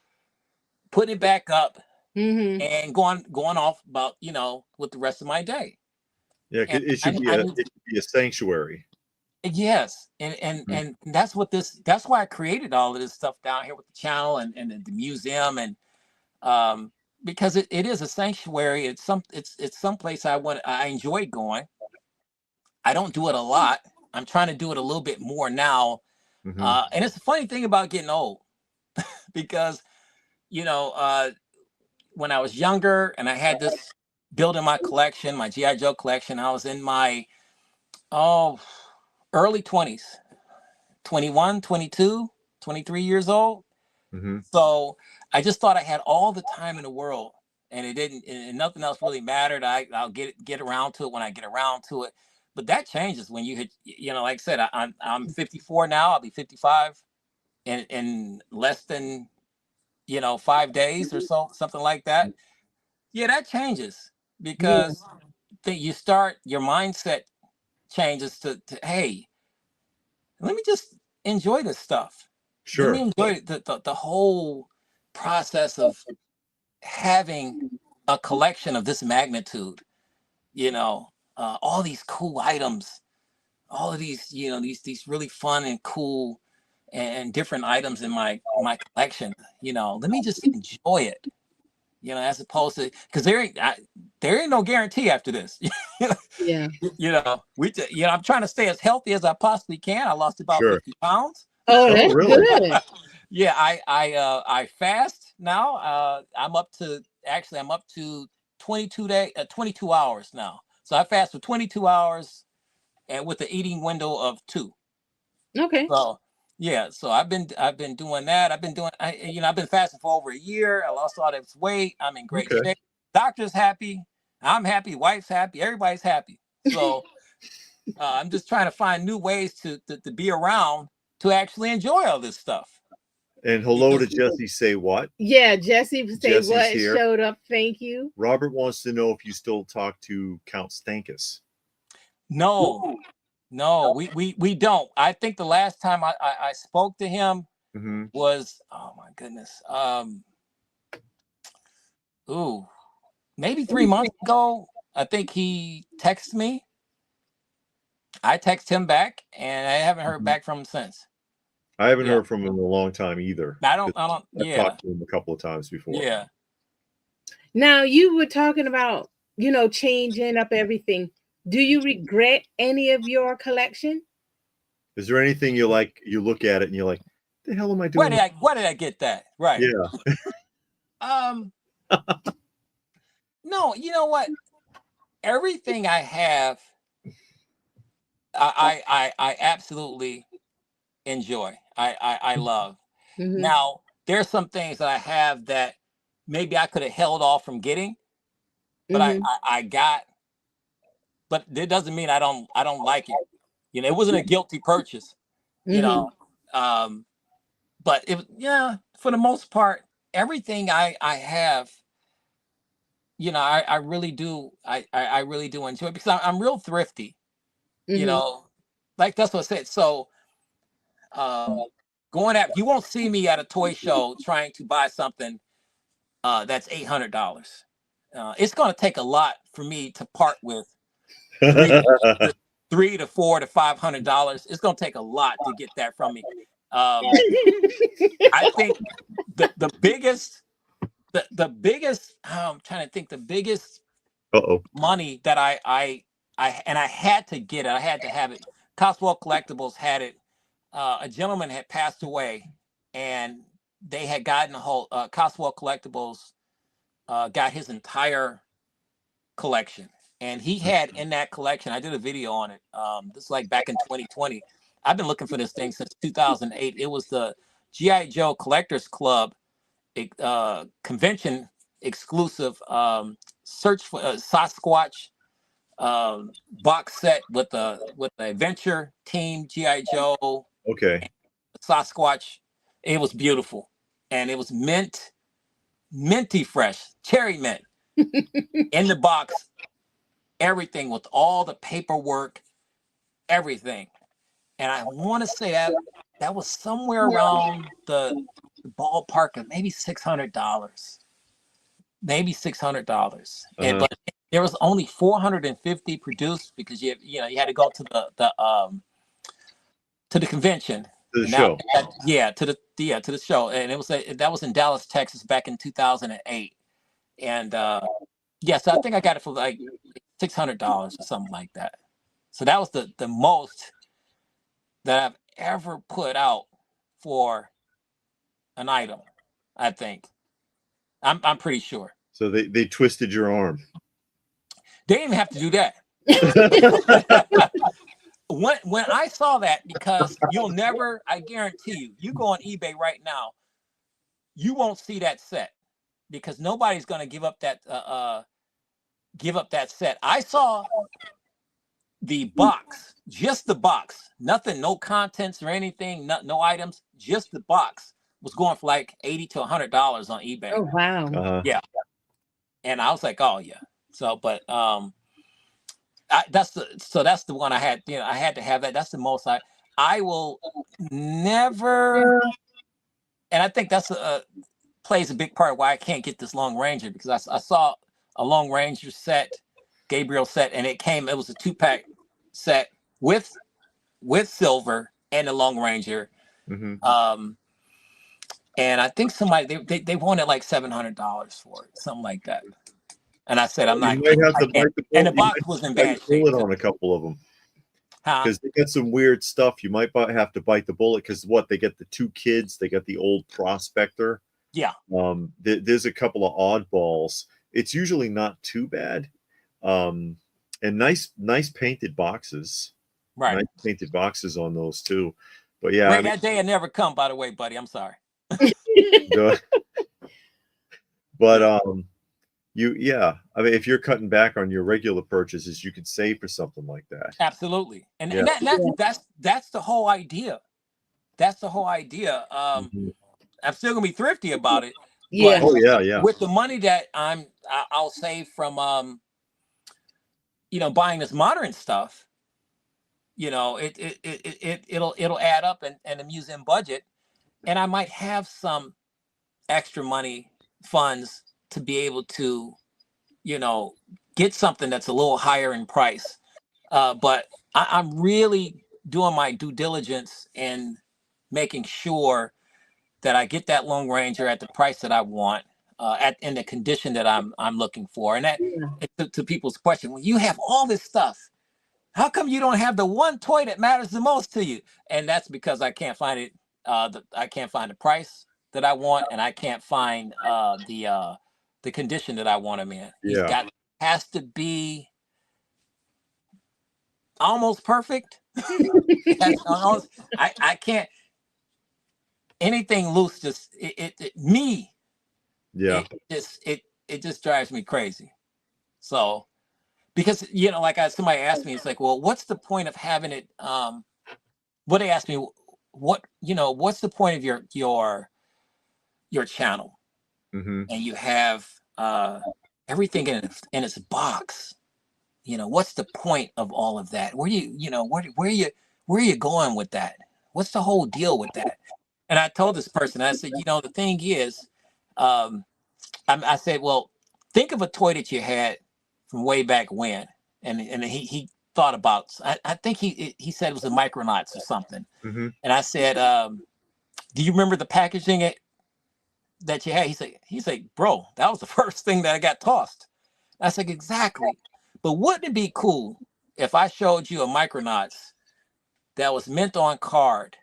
putting it back up, and going off about with the rest of my day. Yeah, it should be a sanctuary. Yes, and that's that's why I created all of this stuff down here with the channel and the museum, and because it is a sanctuary. It's some place I enjoy going. I don't do it a lot. I'm trying to do it a little bit more now. And it's a funny thing about getting old, because when I was younger and I had this building my collection, my GI Joe collection, I was in my early 20s, 21, 22, 23 years old. So I just thought I had all the time in the world, and it didn't, and nothing else really mattered. I'll get around to it when I get around to it. But that changes when you hit, like I said, I'm 54 now. I'll be 55 in less than 5 days or so, something like that. Yeah, that changes. because you start, your mindset changes to hey, let me just enjoy this stuff. Sure. Let me enjoy the whole process of having a collection of this magnitude, you know, all these cool items, all of these, you know, these really fun and cool and different items in my collection. You know, let me just enjoy it, you know, as opposed to, because there ain't no guarantee after this. Yeah. You know, I'm trying to stay as healthy as I possibly can. I lost about 50 pounds. Oh, that's really? good. Yeah, I fast now. I'm up to 22 hours now. So I fast for 22 hours and with the eating window of 2. Okay. So yeah, so I've been doing that. I've been fasting for over a year. I lost all this weight. I'm in great shape. Doctor's happy. I'm happy. Wife's happy. Everybody's happy. So I'm just trying to find new ways to be around to actually enjoy all this stuff. And hello to Jesse. Say what? Yeah, Jesse say Jesse's what here. showed up. Thank you. Robert wants to know if you still talk to Count Stankus. No, we don't. I think the last time I spoke to him was, oh my goodness, maybe 3 months ago. I think he texted me. I text him back, and I haven't heard back from him since. I haven't heard from him in a long time either. I don't. I've talked to him a couple of times before. Yeah. Now you were talking about, you know, changing up everything. Do you regret any of your collection? Is there anything you like? You look at it and you're like, "The hell am I doing?" Why did I get that? Right. Yeah. No, you know what? Everything I have, I absolutely enjoy. I love. Now, there's some things that I have that maybe I could have held off from getting, but I got. But it doesn't mean I don't like it. You know, it wasn't a guilty purchase. You know, but for the most part, everything I have, you know, I really do. I really do enjoy it because I'm real thrifty. You know, like that's what I said. So, you won't see me at a toy show trying to buy something that's $800. It's going to take a lot for me to part with $300 to $400 to $500. It's going to take a lot to get that from me. I think the biggest, I'm trying to think, the biggest money that I had to get it. I had to have it. Coswell Collectibles had it. A gentleman had passed away, and they had gotten a whole. Coswell Collectibles got his entire collection, and he had in that collection. I did a video on it. This is like back in 2020. I've been looking for this thing since 2008. It was the GI Joe Collectors Club convention exclusive search for Sasquatch box set with the Adventure Team GI Joe. Okay. Sasquatch. It was beautiful, and it was minty fresh, cherry mint in the box. Everything with all the paperwork, everything. And I want to say that was somewhere around the ballpark of maybe $600. Maybe $600. But there was only 450 produced because you had to go to the convention. To the show. To the show. And that was in Dallas, Texas back in 2008. And so I think I got it for like $600 or something like that. So that was the most that I've ever put out for an item, I think. I'm pretty sure. So they twisted your arm. They didn't even have to do that. When I saw that, because you'll never, I guarantee you go on eBay right now, you won't see that set because nobody's going to give up that set. I saw the box, just the box, nothing, no contents or anything, no items, just the box was going for like $80 to $100 on eBay. Oh wow! Yeah, and I was like, oh yeah. So, but that's the one I had. You know, I had to have that. That's the most I will never. And I think that's plays a big part why I can't get this Long Ranger, because I saw a Long Ranger set, Gabriel set, and it was a 2-pack set with silver and a Long Ranger. And I think somebody they wanted like $700 for it, something like that. And I said, I'm not. You might have to bite the bullet. And the box was in bad shape on a couple of them. Because they got some weird stuff. You might have to bite the bullet, because they get the 2 kids, they got the old Prospector. Yeah. There's a couple of oddballs. It's usually not too bad. And nice painted boxes. Right. Nice painted boxes on those too. But yeah. Wait, that day had never come, by the way, buddy. I'm sorry. But I mean, if you're cutting back on your regular purchases, you could save for something like that. Absolutely. And that's the whole idea. That's the whole idea. I'm still gonna be thrifty about it. Yeah. Oh yeah. With the money that I'll save from buying this modern stuff, it'll add up and the museum budget, and I might have some extra money funds to be able to get something that's a little higher in price. But I'm really doing my due diligence and making sure that I get that Long Ranger at the price that I want, in the condition that I'm looking for. And that to people's question, when you have all this stuff, how come you don't have the one toy that matters the most to you? And that's because I can't find it. I can't find the price that I want, and I can't find the condition that I want him in. Has to be almost perfect. I can't. Anything loose, just me. Yeah. It just drives me crazy. So, because like somebody asked me, it's like, well, what's the point of having it? They asked me, what's the point of your channel? And you have everything in its box. What's the point of all of that? Where are you going with that? What's the whole deal with that? And I told this person, I said, the thing is, I said, well, think of a toy that you had from way back when. And he thought about, I think he said it was a Micronauts or something. And I said, do you remember the packaging that you had? He's like, bro, that was the first thing that I got tossed. I said, exactly. But wouldn't it be cool if I showed you a Micronauts that was mint on card?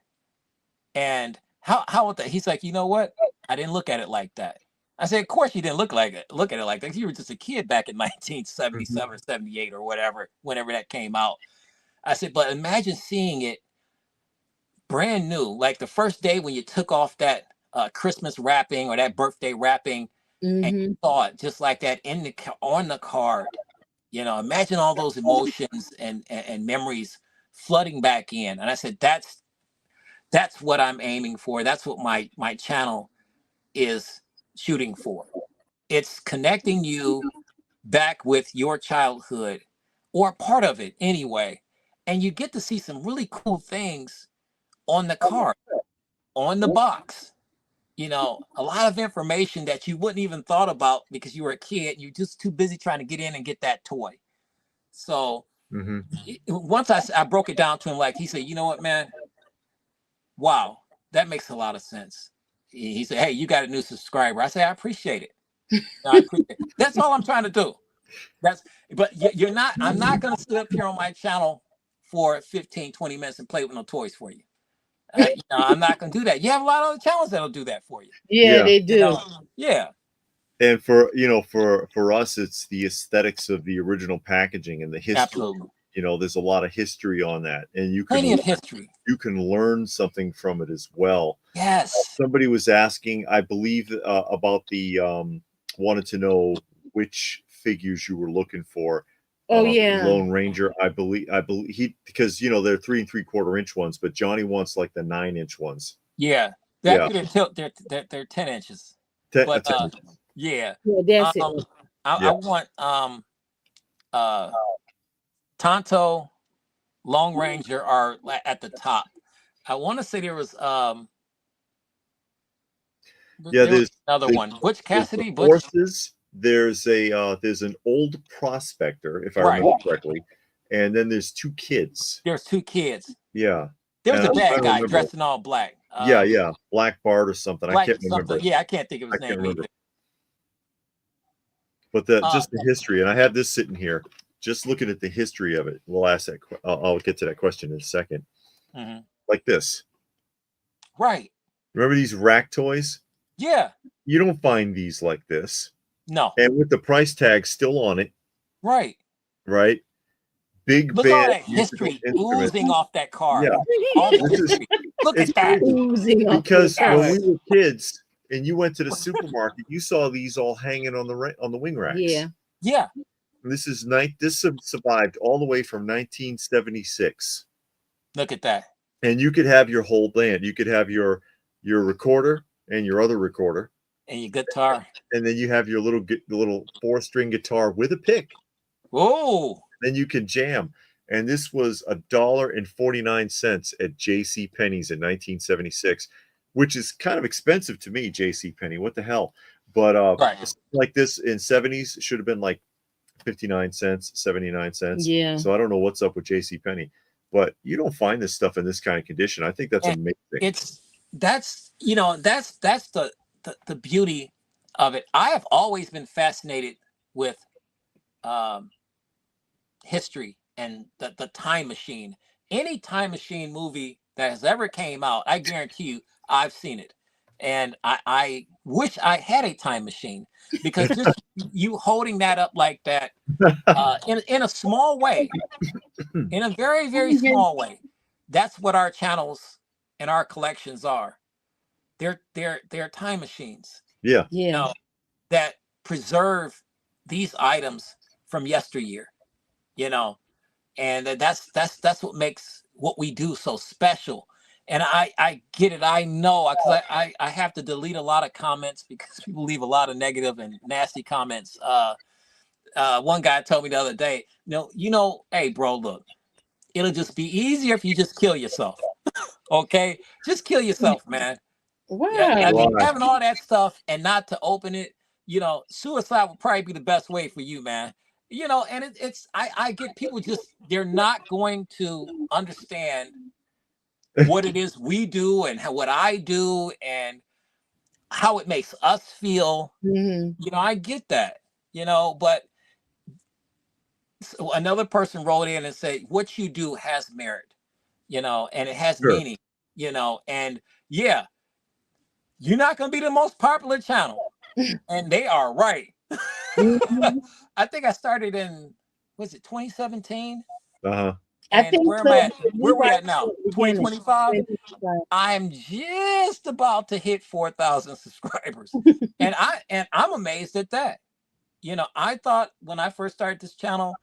And how would that? He's like, you know what? I didn't look at it like that. I said, of course you didn't look at it like that. You were just a kid back in 1977 or 78 or whatever, whenever that came out. I said, but imagine seeing it brand new, like the first day when you took off that Christmas wrapping or that birthday wrapping, and you saw it just like that on the card. Imagine all those emotions and memories flooding back in. And I said, that's what I'm aiming for. That's what my channel is shooting for. It's connecting you back with your childhood, or part of it anyway. And you get to see some really cool things on the card, on the box. A lot of information that you wouldn't even thought about because you were a kid. You're just too busy trying to get in and get that toy. So once I broke it down to him, like he said, you know what, man? Wow, that makes a lot of sense. He said, hey, you got a new subscriber. I said, I appreciate it. I appreciate it. That's all I'm trying to do. But you're not, I'm not going to sit up here on my channel for 15, 20 minutes and play with no toys for you. I'm not going to do that. You have a lot of other channels that'll do that for you. Yeah, they do. Yeah. And for us, it's the aesthetics of the original packaging and the history. Absolutely. There's a lot of history on that, and plenty of history. You can learn something from it as well. Yes. Somebody was asking, I believe, about the wanted to know which figures you were looking for. Oh yeah, Lone Ranger. I believe he, because they're 3 3/4 inch ones, but Johnny wants like the 9-inch ones. Yeah, they're 10 inches. 10, but 10. Yeah, that's it. I want Tonto, Long Ranger are at the top. I want to say there was there's another one. Butch Cassidy. The horses. There's an old prospector, if I remember correctly, and then there's two kids. There's two kids. Yeah. There was a bad guy dressed in all black. Black Bart or something. I can't remember. Yeah, I can't think of his name either. But just the history, and I have this sitting here. Just looking at the history of it, we'll ask that. I'll get to that question in a second. Like this, right? Remember these rack toys? Yeah. You don't find these like this. No. And with the price tag still on it. Right. Right. Big Look at all that history oozing off that card. Yeah. All the history. Look at that. Oozing off. Because when we were kids and you went to the supermarket, you saw these all hanging on the wing racks. Yeah. Yeah. And this survived all the way from 1976. Look at that. And you could have your whole band. You could have your recorder and your other recorder. And your guitar. And then you have your little 4-string guitar with a pick. Oh. Then you can jam. And this was $1.49 at J.C. Penney's in 1976, which is kind of expensive to me, J.C. Penney. What the hell? But like this in 70s should have been like 59 cents, 79 cents. Yeah. So I don't know what's up with J.C. Penney, but you don't find this stuff in this kind of condition. I think that's amazing. That's the beauty of it. I have always been fascinated with history and the time machine. Any time machine movie that has ever came out, I guarantee you I've seen it. And I wish I had a time machine, because just you holding that up like that in a small way, in a very, very small way, that's what our channels and our collections are. They're time machines. Yeah. You know, that preserve these items from yesteryear, you know, and that's what makes what we do so special. And I get it. I know, because I have to delete a lot of comments because people leave a lot of negative and nasty comments. One guy told me the other day, hey, bro, look, it'll just be easier if you just kill yourself. Okay? Just kill yourself, man. Wow. Yeah, having all that stuff and not to open it, suicide would probably be the best way for you, man. And I get people they're not going to understand what it is we do and what I do and how it makes us feel. Mm-hmm. I get that, but another person wrote in and said, what you do has merit, and it has meaning, and yeah, you're not going to be the most popular channel. And they are right. Mm-hmm. I think I started in, 2017? Uh-huh. I think where we at now? 2025? I'm just about to hit 4,000 subscribers. and I'm amazed at that. I thought when I first started this channel,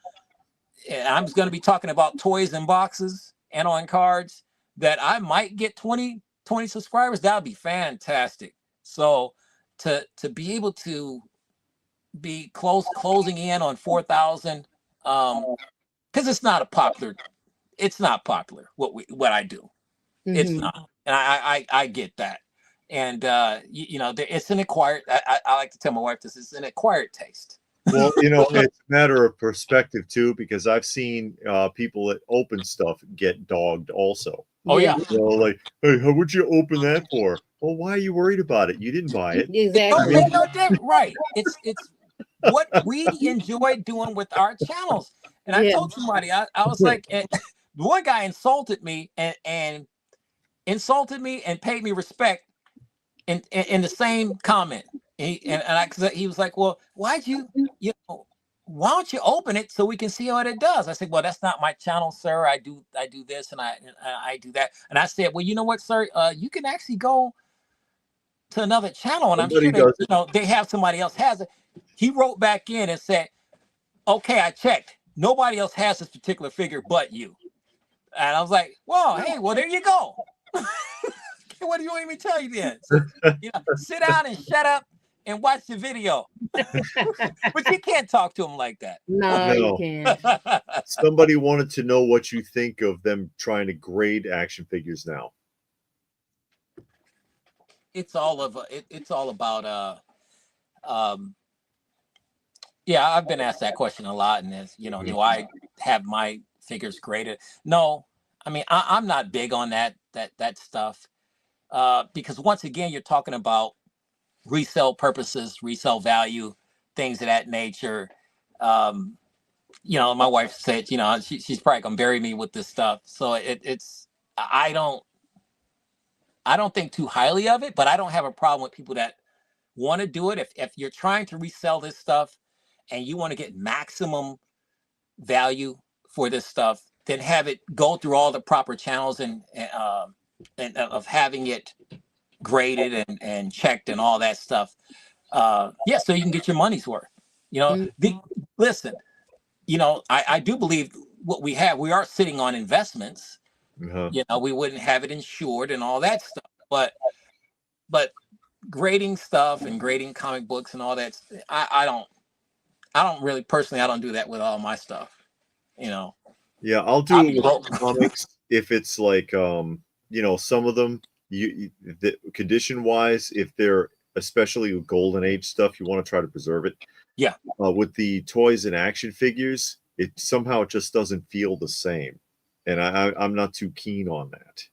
I'm going to be talking about toys and boxes and on cards, that I might get 20 subscribers. That would be fantastic. So to be able to be closing in on 4,000, because it's not popular what I do. Mm-hmm. It's not, and I get that. And it's an acquired. I like to tell my wife this is an acquired taste. Well, it's a matter of perspective too, because I've seen people that open stuff get dogged also. Oh yeah. Like, hey, how would you open that for? Well, why are you worried about it? You didn't buy it. Exactly. Right. It's what we enjoy doing with our channels. And I told somebody, I was like, one guy insulted me and paid me respect in the same comment. He was like, well, why don't you open it so we can see what it does? I said, well, that's not my channel, sir. I do this and I do that. And I said, well, you know what, sir? You can actually go to another channel, and I'm sure they have somebody else has it. He wrote back in and said, okay, I checked. Nobody else has this particular figure but you. And I was like, well, hey, well, there you go. What do you want me to tell you then? So, sit down and shut up and watch the video. But you can't talk to them like that. No, you No. can't. Somebody wanted to know what you think of them trying to grade action figures now. It's all about yeah, I've been asked that question a lot, and is, you know, do I have my figures graded? No, I mean, I'm not big on that stuff, because once again, you're talking about resale purposes, resale value, things of that nature. You know, my wife said, you know, she's probably gonna bury me with this stuff. So I don't think too highly of it, but I don't have a problem with people that want to do it. If you're trying to resell this stuff and you want to get maximum value for this stuff, then have it go through all the proper channels and of having it graded and checked and all that stuff. Yeah, so you can get your money's worth. You know, listen, you know, I do believe what we are sitting on investments. You know, we wouldn't have it insured and all that stuff, but grading stuff and grading comic books and all that, I don't really personally, I don't do that with all my stuff, you know. Yeah, I'll do it with comics if it's like you know, some of them the condition wise, if they're especially golden age stuff, you want to try to preserve it. Yeah. With the toys and action figures, it somehow just doesn't feel the same, and I'm not too keen on that.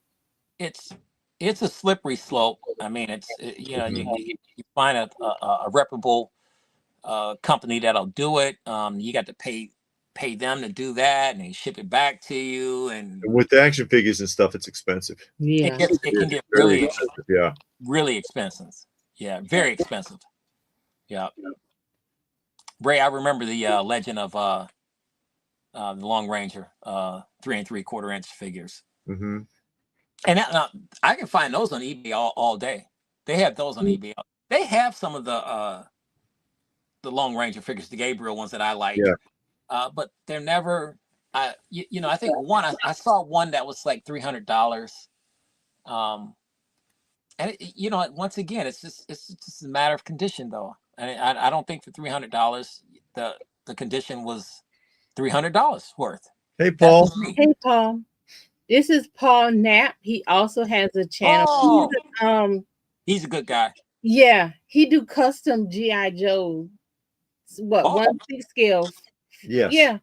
It's a slippery slope. I mean, you know, you find a reputable company that'll do it. You got to pay them to do that, and they ship it back to you. And with the action figures and stuff, it's expensive. Yeah, it can get Very really expensive. Yeah, really expensive. Yeah, very expensive. Yeah. Ray, I remember the legend of the Long Ranger 3 3/4 inch figures. Mm-hmm. And I can find those on eBay all day. They have those on eBay. They have some of the Long Ranger figures, the Gabriel ones that I like. Yeah. But they're never. You know, I think I saw one that was like $300. And you know, once again, it's just a matter of condition, though. And I don't think for $300 the condition was $300 worth. Hey, Paul. Hey, Paul. This is Paul Knapp. He also has a channel. Oh, he's a good guy. Yeah, he do custom GI Joe. What 1/6 scales? Yes. Yeah,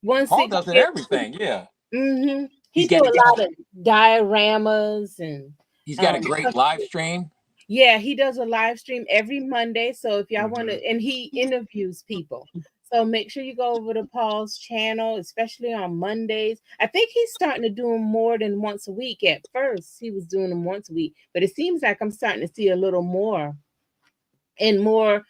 1/6. Paul does it everything. Yeah. Mm-hmm. He do a lot of dioramas, and he's got a great live stream. Yeah, he does a live stream every Monday. So if y'all want to, and he interviews people. So make sure you go over to Paul's channel, especially on Mondays. I think he's starting to do them more than once a week. At first, he was doing them once a week, but it seems like I'm starting to see a little more and more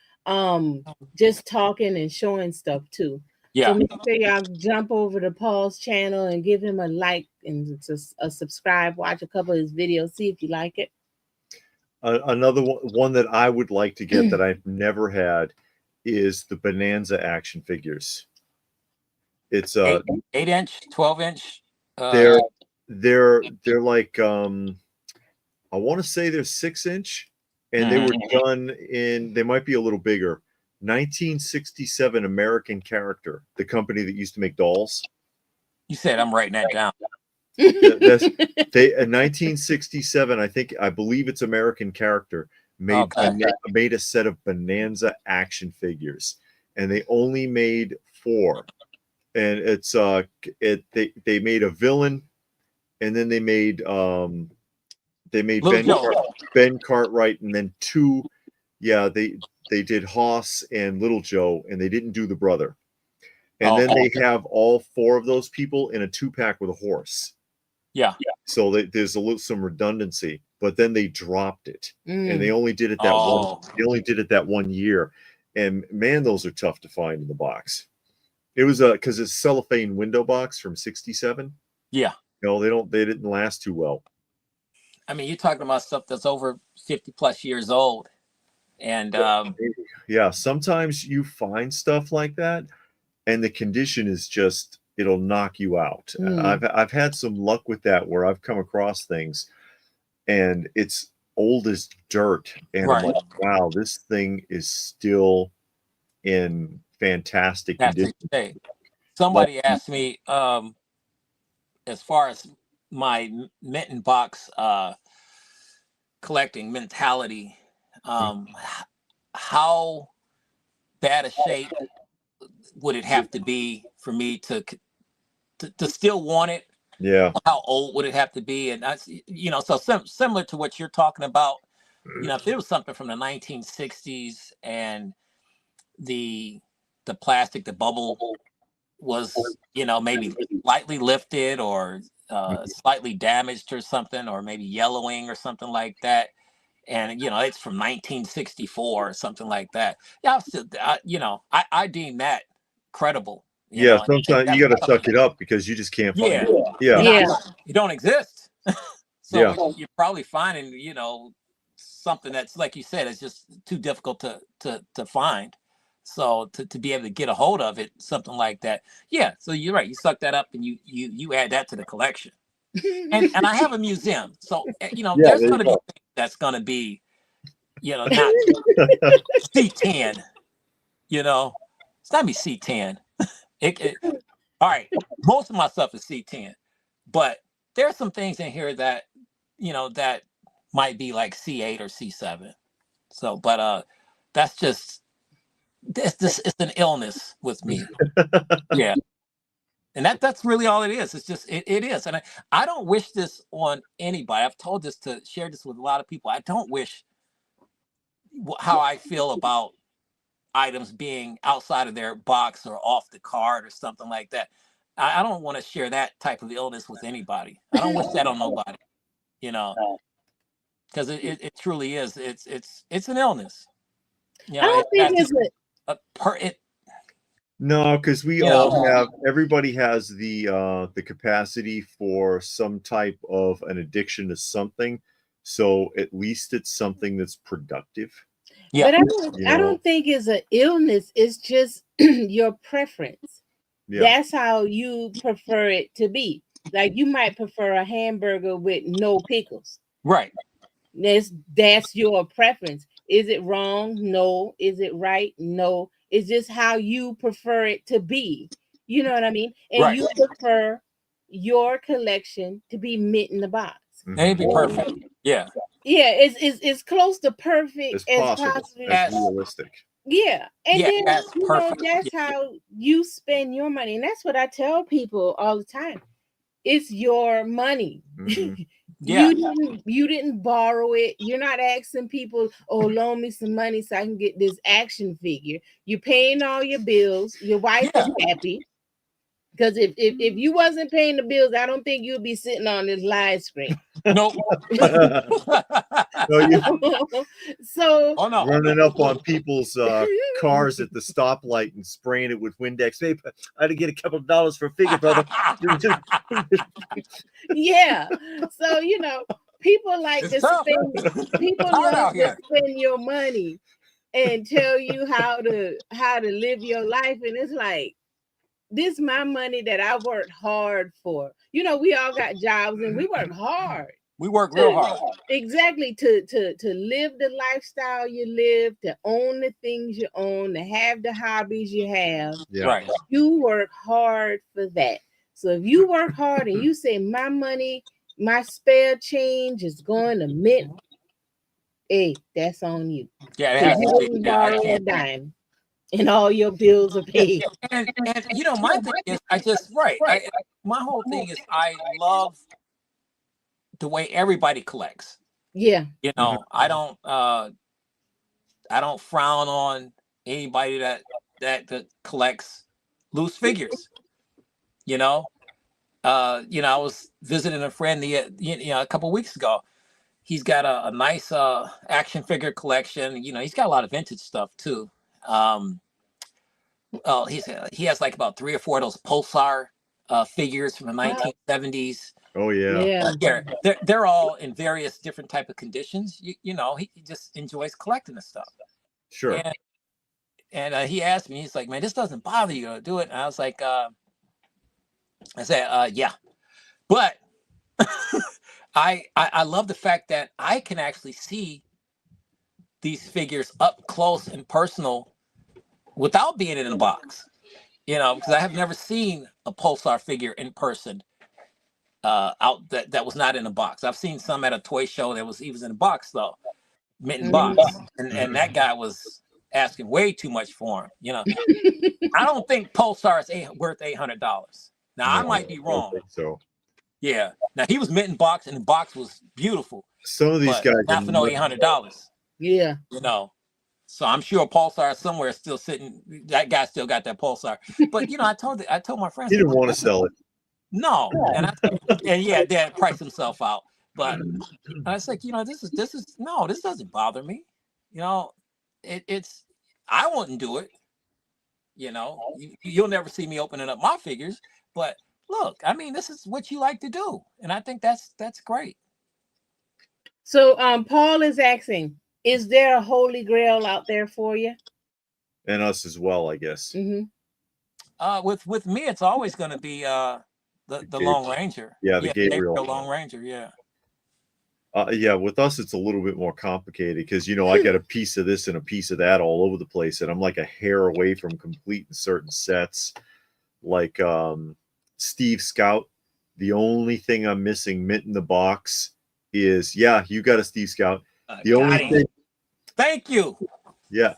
just talking and showing stuff too. Yeah. So make sure y'all jump over to Paul's channel and give him a like and a subscribe, watch a couple of his videos, see if you like it. Another one that I would like to get that I've never had is the Bonanza action figures. It's 8-inch, 12-inch. They're like I want to say they're 6-inch, and they were done in, they might be a little bigger, 1967 American Character, the company that used to make dolls. You said I'm writing that down. That's, in 1967, I believe it's American Character made a set of Bonanza action figures, and they only made 4. And it's they made a villain, and then they made Ben Cartwright, and then 2. Yeah, they did Hoss and Little Joe, and they didn't do the brother. And then they have all 4 of those people in a 2-pack with a horse. Yeah. So there's some redundancy, but then they dropped it, and they only did it that one. They only did it that 1 year, and man, those are tough to find in the box. It was because it's cellophane window box from '67. Yeah. No, they didn't last too well. I mean, you're talking about stuff that's over 50+ years old, and yeah, sometimes you find stuff like that, and the condition is just, it'll knock you out. I've had some luck with that, where I've come across things, and it's old as dirt, and Right. I'm like, wow, this thing is still in fantastic That's condition. it. Somebody asked me, as far as my mint and box collecting mentality, how bad a shape would it have to be for me to still want it? Yeah. How old would it have to be? And that's, so similar to what you're talking about. If it was something from the 1960s and the plastic, the bubble was, maybe slightly lifted or slightly damaged or something, or maybe yellowing or something like that, and it's from 1964 or something like that. Yeah, I deem that credible. Yeah, sometimes you got to suck it up because you just can't find it. Yeah. You don't exist. So Yeah. you're probably finding, something that's, like you said, it's just too difficult to find. So to be able to get a hold of it, something like that. Yeah. So you're right. You suck that up and you add that to the collection. And I have a museum. So, there's going to be things that's going to be, not C10, it's not gonna be C10. All right. Most of my stuff is C10, but there's some things in here that, that might be like C8 or C7. So, but that's just it's an illness with me. Yeah. And that's really all it is. It's just it is. And I don't wish this on anybody. I've told this to share this with a lot of people. I don't wish how I feel about items being outside of their box or off the card or something like that. I don't want to share that type of illness with anybody. I don't wish that on nobody, because it truly is. It's an illness. I don't think it's No, because we all have. Everybody has the capacity for some type of an addiction to something. So at least it's something that's productive. Yeah. But I don't think it's an illness. It's just your preference. Yeah. That's how you prefer it to be. Like you might prefer a hamburger with no pickles. Right. That's your preference. Is it wrong? No. Is it right? No. It's just how you prefer it to be. You know what I mean? And you prefer your collection to be mint in the box. It'd be perfect. Yeah. Yeah, it's close to perfect as possible. As realistic. Yeah. And then that's how you spend your money. And that's what I tell people all the time. It's your money. Mm-hmm. Yeah. You didn't borrow it. You're not asking people, loan me some money so I can get this action figure. You're paying all your bills. Your wife is happy. Because if you wasn't paying the bills, I don't think you'd be sitting on this live screen. Nope. So running up on people's cars at the stoplight and spraying it with Windex. Hey, I had to get a couple of dollars for a figure, brother. Yeah. So people like to spend. People love to spend your money and tell you how to live your life, and it's like, this is my money that I worked hard for. We all got jobs and we work hard. We work real hard. Exactly. To live the lifestyle you live, to own the things you own, to have the hobbies you have. Yeah. Right. You work hard for that. So if you work hard and you say my money, my spare change is going to mint, hey, that's on you. Yeah. You didn't borrow a dime. And all your bills are paid. And my thing is, my whole thing is I love the way everybody collects. Yeah. I don't frown on anybody that collects loose figures. I was visiting a friend a couple of weeks ago. He's got a nice action figure collection. He's got a lot of vintage stuff too. He has like about 3 or 4 of those Pulsar figures from the 1970s. Oh yeah. They're all in various different type of conditions. He just enjoys collecting this stuff. Sure. And he asked me, he's like, man, this doesn't bother you to do it. And I was like, I said, yeah, but I love the fact that I can actually see these figures up close and personal without being in a box. You know, because I have never seen a Pulsar figure in person out that was not in a box. I've seen some at a toy show that he was in a box though, mint in box, and that guy was asking way too much for him. You know, I don't think Pulsar is worth $800. Now I might be wrong. I think so. Yeah. Now he was mint in box, and the box was beautiful. Some of these guys not for no $800. Yeah. You know. So I'm sure Pulsar somewhere is still sitting. That guy still got that Pulsar. But you know, I told my friends he didn't want to sell it. No, and yeah, Dad priced himself out. But I was like, you know, this doesn't bother me. You know, it's I wouldn't do it. You know, you'll never see me opening up my figures. But look, I mean, this is what you like to do, and I think that's great. So, Paul is asking, is there a holy grail out there for you? And us as well, I guess. With me, it's always going to be the Lone Ranger. Yeah, the Gabriel Lone Ranger. Yeah. Yeah, with us, it's a little bit more complicated because, you know, I got a piece of this and a piece of that all over the place, and I'm like a hair away from completing certain sets. Like Steve Scout, the only thing I'm missing mint in the box is, yeah, you got a Steve Scout. The only thing. Thank you. Yeah.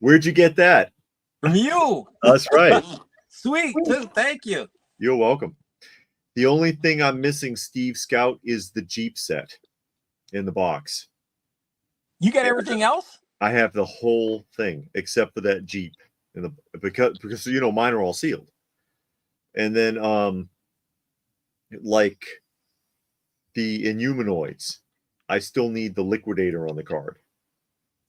Where'd you get that? From you. That's right. Sweet, too. Thank you. You're welcome. The only thing I'm missing, Steve Scout, is the Jeep set in the box. You got everything else? I have the whole thing except for that Jeep in the because you know mine are all sealed. And then like the Inhumanoids, I still need the Liquidator on the card.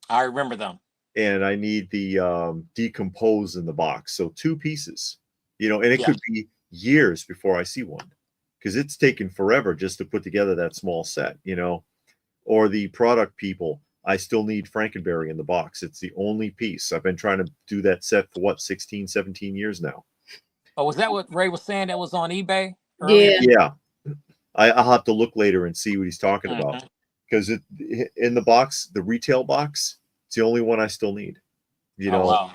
I remember them. And I need the Decompose in the box. So 2 pieces. You know, and it could be years before I see one because it's taken forever just to put together that small set, you know. Or the Product People, I still need Frankenberry in the box. It's the only piece. I've been trying to do that set for what, 16, 17 years now. Oh, was that what Ray was saying that was on eBay earlier? Yeah. I'll have to look later and see what he's talking about. Because in the box, the retail box, it's the only one I still need. You know. Wow.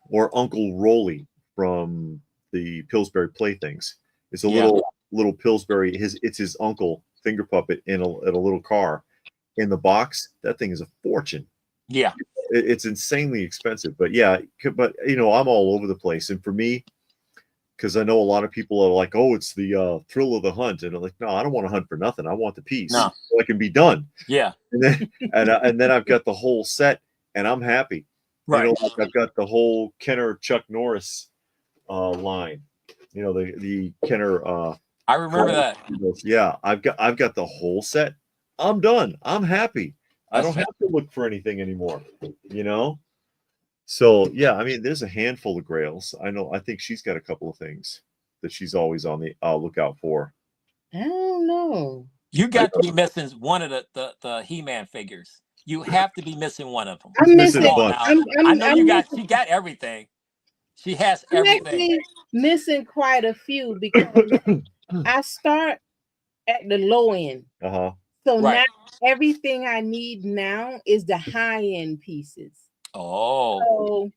Or Uncle Rolly from the Pillsbury Playthings. It's a little Pillsbury. It's his uncle finger puppet in a little car. In the box, that thing is a fortune. Yeah, it's insanely expensive. But yeah, but you know, I'm all over the place. And for me, because I know a lot of people are like, "Oh, it's the thrill of the hunt," and I'm like, "No, I don't want to hunt for nothing. I want the piece so I can be done." Yeah, and then and then I've got the whole set, and I'm happy. Right. You know, like I've got the whole Kenner Chuck Norris line. You know, the Kenner. I remember that. Yeah, I've got the whole set. I'm done. I'm happy. I don't have to look for anything anymore. You know. So yeah, I mean, there's a handful of Grails. I know. I think she's got a couple of things that she's always on the lookout for. I don't know. You got to be missing one of the He-Man figures. You have to be missing one of them. I'm missing. I know you got. She got everything. She has everything. I'm missing quite a few because I start at the low end. So now everything I need now is the high end pieces. Oh. So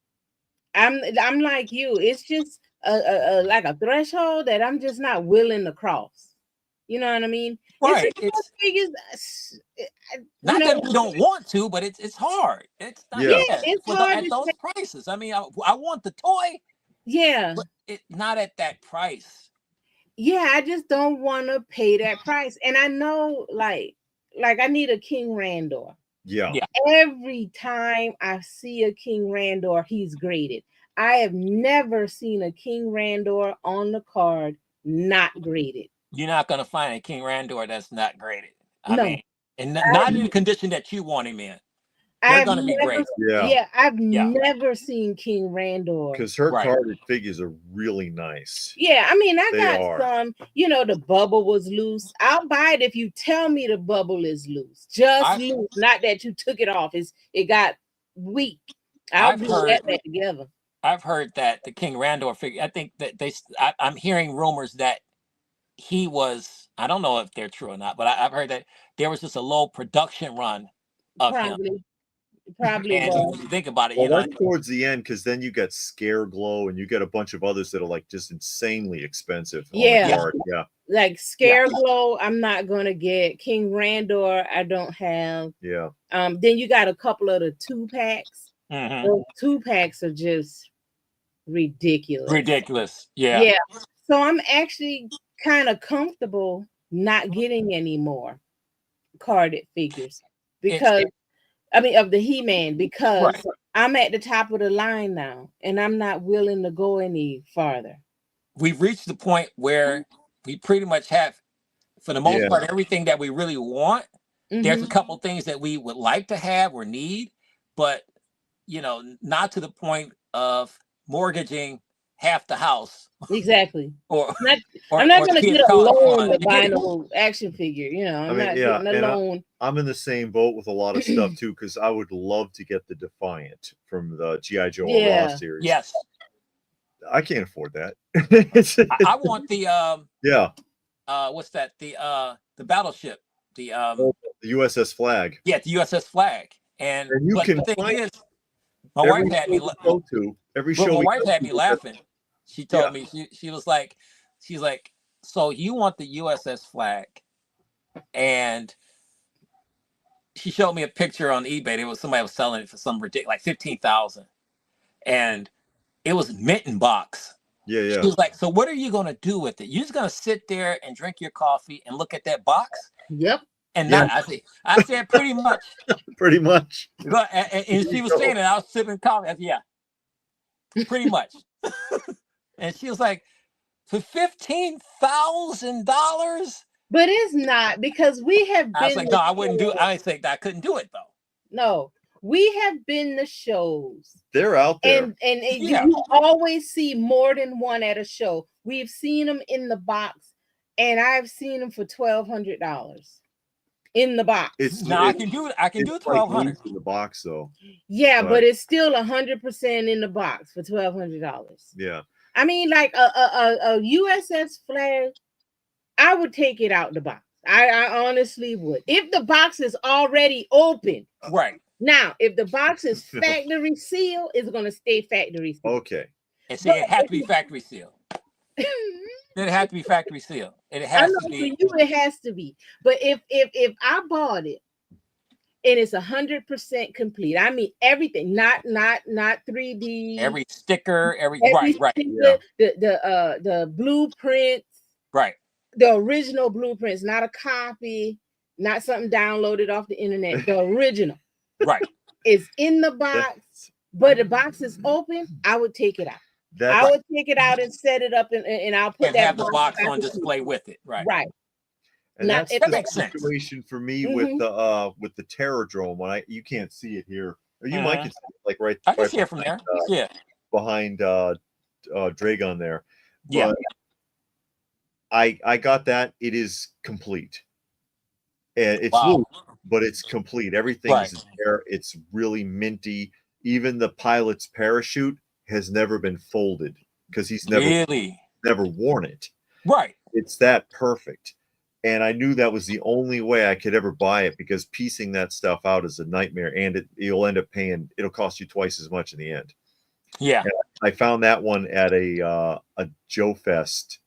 I'm like you. It's just like a threshold that I'm just not willing to cross. You know what I mean? Right. It's not that we don't want to, but it's hard. It's not it's hard at those prices. I mean, I want the toy. Yeah. But not at that price. Yeah, I just don't want to pay that price. And I know like I need a King Randor. Yeah. Every time I see a King Randor, he's graded. I have never seen a King Randor on the card not graded. You're not going to find a King Randor that's not graded. I mean, and not in the condition that you want him in. They're going to be great. I've never seen King Randor. Because her carded figures are really nice. Yeah, I mean, I got some, you know, the bubble was loose. I'll buy it if you tell me the bubble is loose. Just loose, not that you took it off. It got weak. I'll put that back together. I've heard that the King Randor figure, I think that I'm hearing rumors that he was I don't know if they're true or not, but I've heard that there was just a low production run of him. Probably And was. if you think about it, Well, you know, that's towards the end, because then you get Scare Glow and you get a bunch of others that are like just insanely expensive. Yeah. On the card. Yeah. Like Scare Glow, I'm not gonna get. King Randor, I don't have. Yeah. Then you got a couple of the 2-packs. Those 2-packs are just ridiculous. Ridiculous. Yeah. Yeah. So I'm actually kind of comfortable not getting any more carded figures because of the He-Man, because I'm at the top of the line now and I'm not willing to go any farther. We've reached the point where we pretty much have, for the most part, everything that we really want. There's a couple things that we would like to have or need, but you know, not to the point of mortgaging half the house. Exactly. Or I'm not going to get a loan to buy no action figure. You know, I'm not getting a loan. I'm in the same boat with a lot of stuff too, because I would love to get the Defiant from the G.I. Joe Raw series. Yes. I can't afford that. I want the what's that? The battleship. The USS Flag. Yeah, the USS Flag. And you can the thing find is, my wife had me every show. My wife had me laughing. She told me she was like, so you want the USS Flag? And she showed me a picture on eBay. There was somebody was selling it for some ridiculous, like $15,000, and it was mint in box. Yeah. She was like, so what are you gonna do with it? You're just gonna sit there and drink your coffee and look at that box? Yep. And now I said pretty much. Pretty much. But and she was saying it. I was sipping coffee. I said, yeah, pretty much. And she was like, for $15,000. But it's not, because we have been. I was like, no, I wouldn't do it. I think I couldn't do it though. No, we have been the shows. They're out there. And you always see more than one at a show. We've seen them in the box, and I've seen them for $1,200 in the box. I can do it. I can do $1,200 in the box though. Yeah, but it's still 100% in the box for $1,200. Yeah. I mean, like a USS Flag, I would take it out the box. I honestly would. If the box is already open. Right. Now, if the box is factory seal, it's going to stay factory seal. Okay. And see, it has to be factory seal. It has to be factory seal. It has to be. For you, it has to be. But if I bought it and it's 100% complete, I mean everything, not 3D. Every sticker, right. Sticker, the blueprints. Right. The original blueprints, not a copy, not something downloaded off the internet. The original. Right. Is in the box, but the box is open, I would take it out. I would take it out and set it up, and I'll put that have the box on display with it. Right. Right. And now, that's the situation for me with the Terradrome. You can't see it here, or you might can see it, like right. I can see it from there. Behind Dragon there. Yeah. But I got that. It is complete. And it's loose, but it's complete. Everything's there. It's really minty. Even the pilot's parachute has never been folded because he's never worn it. Right. It's that perfect. And I knew that was the only way I could ever buy it, because piecing that stuff out is a nightmare, and you'll end up paying. It'll cost you twice as much in the end. Yeah. And I found that one at a Joe Fest.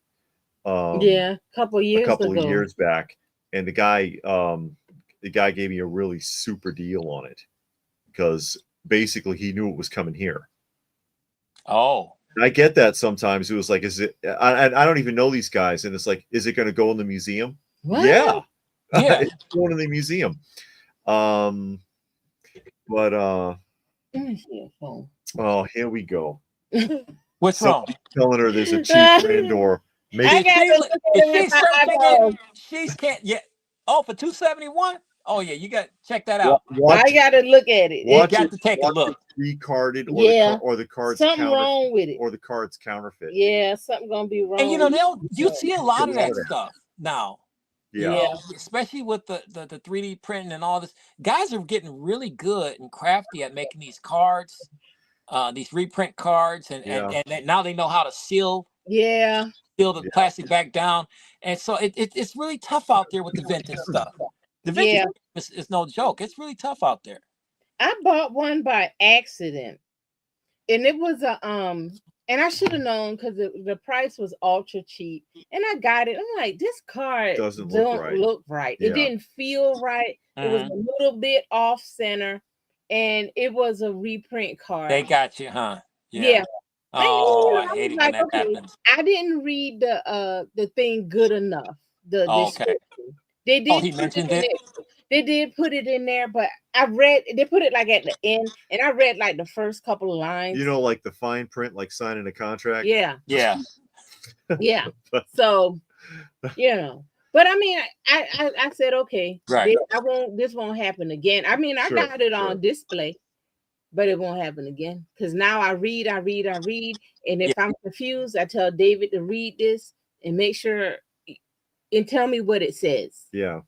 A couple of years back, and the guy gave me a really super deal on it, because basically he knew it was coming here. Oh, and I get that sometimes. It was like, is it? I don't even know these guys, and it's like, is it going to go in the museum? What? Yeah, it's going in the museum. But oh, here we go. What's wrong? Telling her there's a cheap Randor. She's can't yet. Oh, for $271. Oh yeah, you got to check that out. I got to look at it. You got to take a look. Recarded, or the cards. Something wrong with it, or the cards counterfeit. Yeah, something gonna be wrong. And you see a lot of that stuff now. Yeah. Especially with the 3D printing and all this. Guys are getting really good and crafty at making these cards, these reprint cards, and now they know how to seal peel the plastic back down. And so it's really tough out there with the vintage stuff. The vintage is no joke. It's really tough out there. I bought one by accident, and it was and I should have known because the price was ultra cheap, and I got it. I'm like, this card Doesn't look right. Yeah. It didn't feel right. It was a little bit off center, and it was a reprint card. They got you, huh? Yeah. Oh, I hate it when that happens. I didn't read the thing good enough. The okay. They did. He mentioned it. They did put it in there, but they put it like at the end, and I read like the first couple of lines. You know, like the fine print, like signing a contract. Yeah. Yeah. Yeah. So, you know, but I mean, I said, okay, right. This won't happen again. I mean, I got it on display, but it won't happen again. Because now I read, and if I'm confused, I tell David to read this and make sure and tell me what it says. Yeah.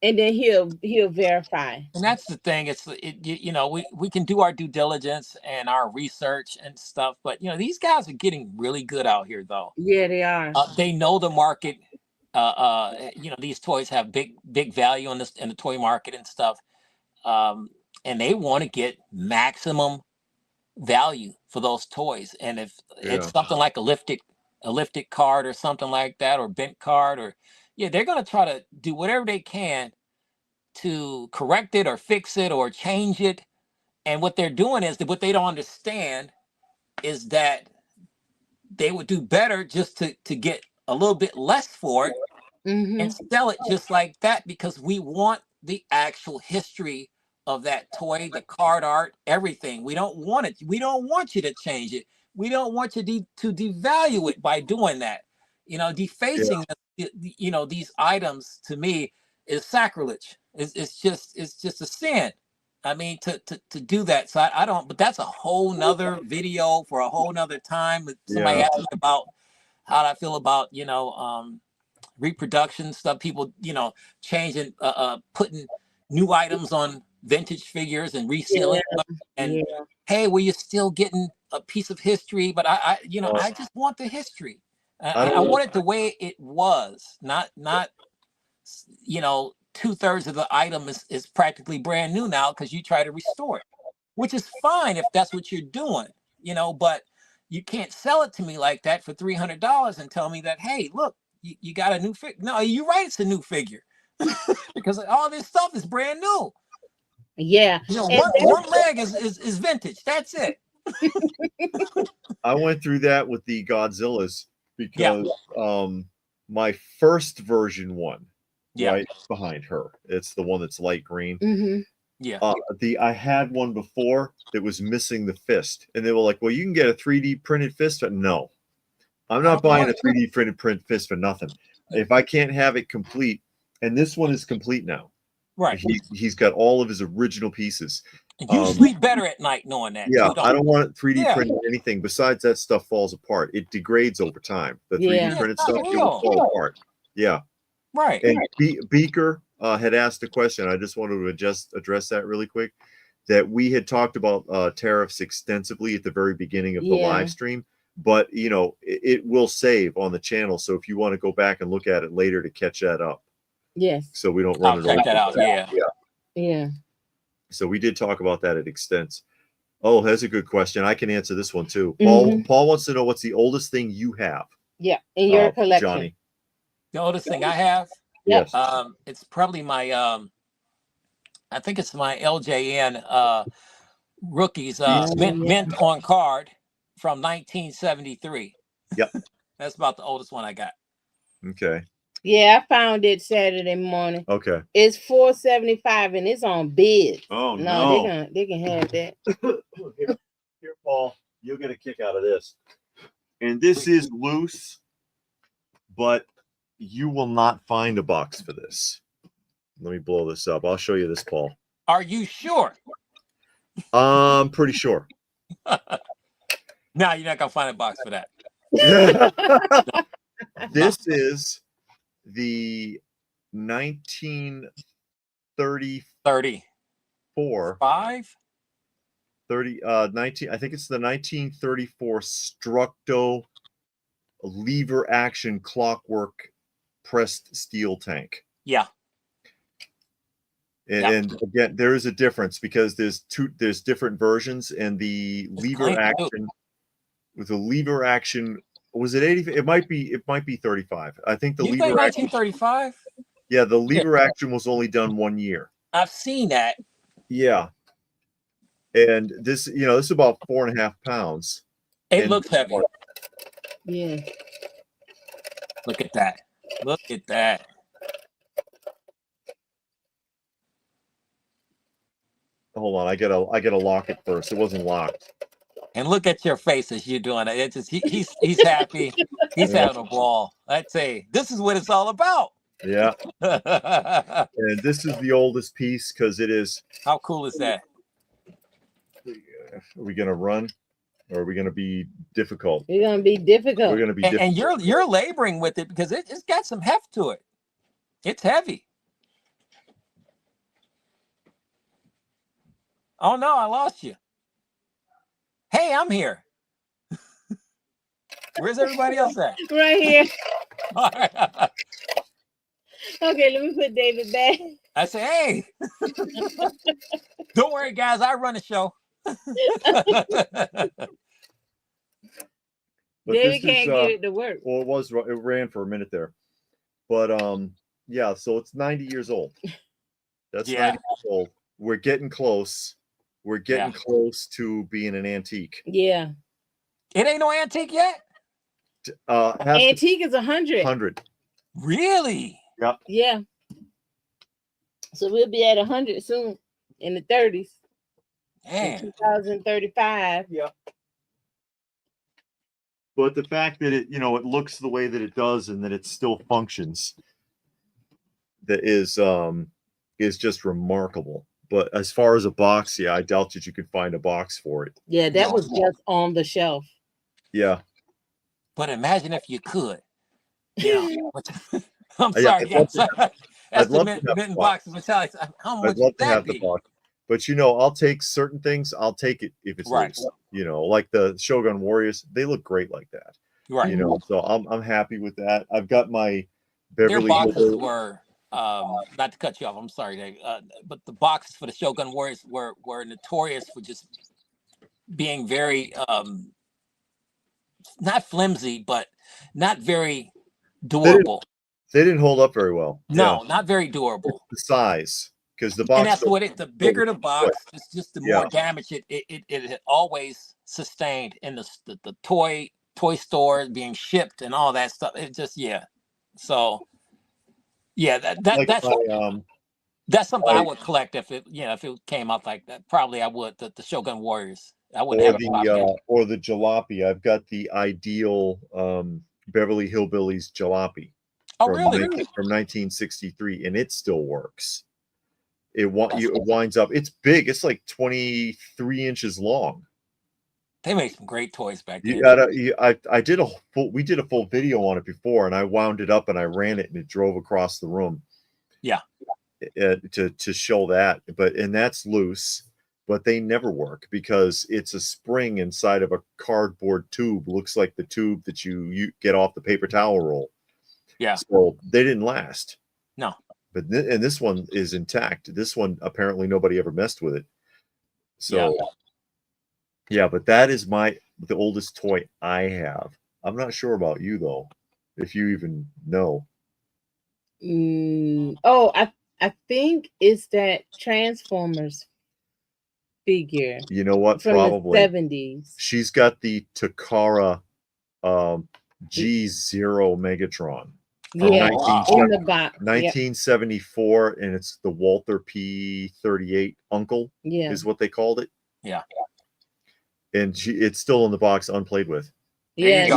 And then he'll verify. And that's the thing. You know, we can do our due diligence and our research and stuff, but you know, these guys are getting really good out here, though. Yeah, they are. They know the market. You know, these toys have big value in the toy market and stuff, and they want to get maximum value for those toys. And if it's something like a lifted card or something like that, or bent card, or they're going to try to do whatever they can to correct it or fix it or change it. And what they're doing is what they don't understand is that they would do better just to get a little bit less for it and sell it just like that, because we want the actual history of that toy, the card art, everything. We don't want it. We don't want you to change it. We don't want you to devalue it by doing that. You know, defacing you know, these items to me is sacrilege. It's just a sin. I mean, to do that. So I don't, but that's a whole nother video for a whole nother time. Somebody asked me about how I feel about, you know, reproduction stuff, people, you know, changing, putting new items on vintage figures and reselling them. And hey, well, you're still getting a piece of history, but I you know, I just want the history. I want it the way it was, not you know, 2/3 of the item is practically brand new now because you try to restore it, which is fine if that's what you're doing, you know, but you can't sell it to me like that for $300 and tell me that, hey, look, you got a new figure. No, you're right, it's a new figure because all this stuff is brand new. Yeah, you know, one leg is vintage. That's it. I went through that with the Godzillas because my first version one, right behind her, it's the one that's light green. I had one before that was missing the fist, and they were like, well, you can get a 3D printed fist. But no, I'm not buying a 3D printed fist for nothing. If I can't have it complete, and this one is complete now. Right. He's got all of his original pieces. You sleep better at night knowing that. Yeah, I don't want 3D printed anything. Besides, that stuff falls apart. It degrades over time. The 3D printed stuff, it will fall apart. Yeah. Right. And Beaker had asked a question. I just wanted to address that really quick. That we had talked about tariffs extensively at the very beginning of the live stream. But, you know, it will save on the channel. So if you want to go back and look at it later to catch that up. Yes. So we don't run it check that out. Yeah. So we did talk about that at extent. Oh, that's a good question. I can answer this one too. Paul wants to know what's the oldest thing you have. Yeah, in your collection. Johnny. The oldest thing I have? Yes. It's probably my I think it's my LJN rookies mint on card from 1973. Yep. That's about the oldest one I got. Okay. Yeah, I found it Saturday morning. Okay. It's $4.75 and it's on bid. Oh no. They can have that. Here, Paul, you'll get a kick out of this. And this is loose, but you will not find a box for this. Let me blow this up. I'll show you this, Paul. Are you sure? I'm pretty sure. No, you're not gonna find a box for that. This is the 1934 5 19 I think it's the 1934 Structo lever action clockwork pressed steel tank. Yeah. And again, there is a difference because there's different versions, and the lever action with the lever action, was it 80? It might be 35. I think the You lever think action, 1935? yeah, the lever action was only done 1 year. I've seen that. Yeah. And this, you know, this is about 4.5 pounds. It looks heavy. Yeah. Look at that. Look at that. Hold on, I gotta lock it first. It wasn't locked. And look at your face as you're doing it. It's just he's happy. He's having a ball. I'd say this is what it's all about. Yeah. And this is the oldest piece because it is. How cool is that? Are we gonna run, or are we gonna be difficult? We're gonna be difficult. We're gonna be And difficult. you're laboring with it because it's got some heft to it. It's heavy. Oh no, I lost you. Hey, I'm here. Where's everybody else at? Right here. All right. Okay, let me put David back. I say, hey, don't worry, guys. I run the show. But David this can't is, get it to work. Well, it ran for a minute there, but yeah. So it's 90 years old. That's 90 years old. We're getting close. We're getting close to being an antique. Yeah. It ain't no antique yet. Antique is 100. 100. Really? Yep. Yeah. So we'll be at 100 soon in the 30s. Man. 2035. Yeah. But the fact that it looks the way that it does and that it still functions, that is just remarkable. But as far as a box, yeah, I doubt that you could find a box for it. Yeah, that was just on the shelf. Yeah. But imagine if you could. Yeah. I'm sorry, guys. That's the mint boxes. How much I'd love to have be? the box. But I'll take certain things. I'll take it if it's right. loose. Like the Shogun Warriors, they look great like that. Right. So I'm happy with that. I've got my Beverly. Their boxes were not to cut you off. I'm sorry, Dave. But the boxes for the Shogun Warriors were notorious for just being very not flimsy, but not very durable. They didn't hold up very well. No, not very durable. It's the size, because the box. And that's what the bigger the box, it's just the more damage it always sustained in the toy stores being shipped and all that stuff. It just So that's something I would collect if it came out like that. Probably I would. The Shogun Warriors. I wouldn't have a or the jalopy. I've got the ideal Beverly Hillbillies jalopy. Oh, really? From 1963, and it still works. It winds up. It's big. It's like 23 inches long. They made some great toys back then. We did a full video on it before, and I wound it up and I ran it, and it drove across the room. Yeah. To show that, and that's loose, but they never work because it's a spring inside of a cardboard tube. Looks like the tube that you get off the paper towel roll. Yeah. So they didn't last. No. But and this one is intact. This one apparently nobody ever messed with it. So yeah, but that is the oldest toy I have. I'm not sure about you though, if you even know. I think it's that Transformers figure. You know what? From Probably the 70s. She's got the Takara G0 Megatron. Yeah, in the box. 1974, and it's the Walther P38 Uncle. Yeah, is what they called it. Yeah, and it's still in the box, unplayed with. Yeah,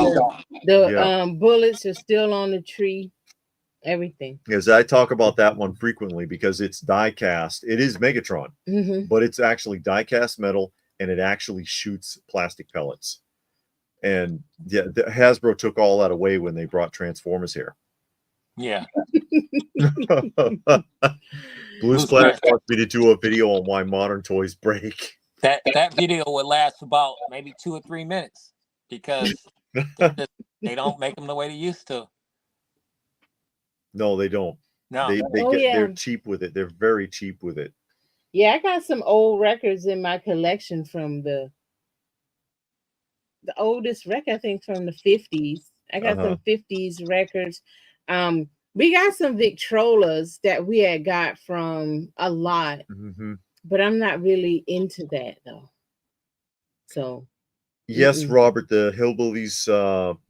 the bullets are still on the tree. Everything. Because I talk about that one frequently because it's die cast. It is Megatron, but it's actually die cast metal, and it actually shoots plastic pellets. And Hasbro took all that away when they brought Transformers here. Yeah. Blue Splash wants me to do a video on why modern toys break. That video would last about maybe 2 or 3 minutes because They don't make them the way they used to. No, they don't. No. They're cheap with it. They're very cheap with it. Yeah, I got some old records in my collection from the oldest record, I think, from the 50s. I got some 50s records. We got some Victrolas that we had got from a lot, but I'm not really into that though. So yes, Robert, the Hillbillies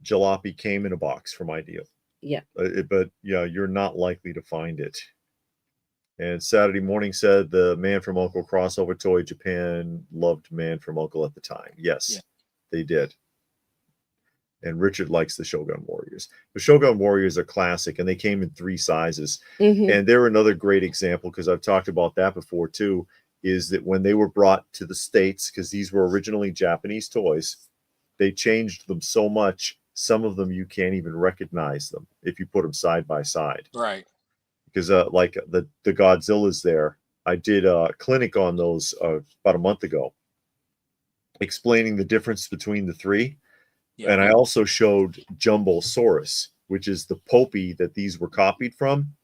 jalopy came in a box from Ideal. Yeah. But yeah, you're not likely to find it. And Saturday Morning said the Man from Uncle crossover toy, Japan loved Man from Uncle at the time. Yes, they did. And Richard likes the Shogun Warriors. The Shogun Warriors are classic, and they came in 3 sizes. And they're another great example, because I've talked about that before too, is that when they were brought to the States, because these were originally Japanese toys, they changed them so much, some of them you can't even recognize them if you put them side by side. Right. Because like the Godzillas there, I did a clinic on those about a month ago, explaining the difference between the 3. And I also showed Jumbosaurus, which is the Popey that these were copied from.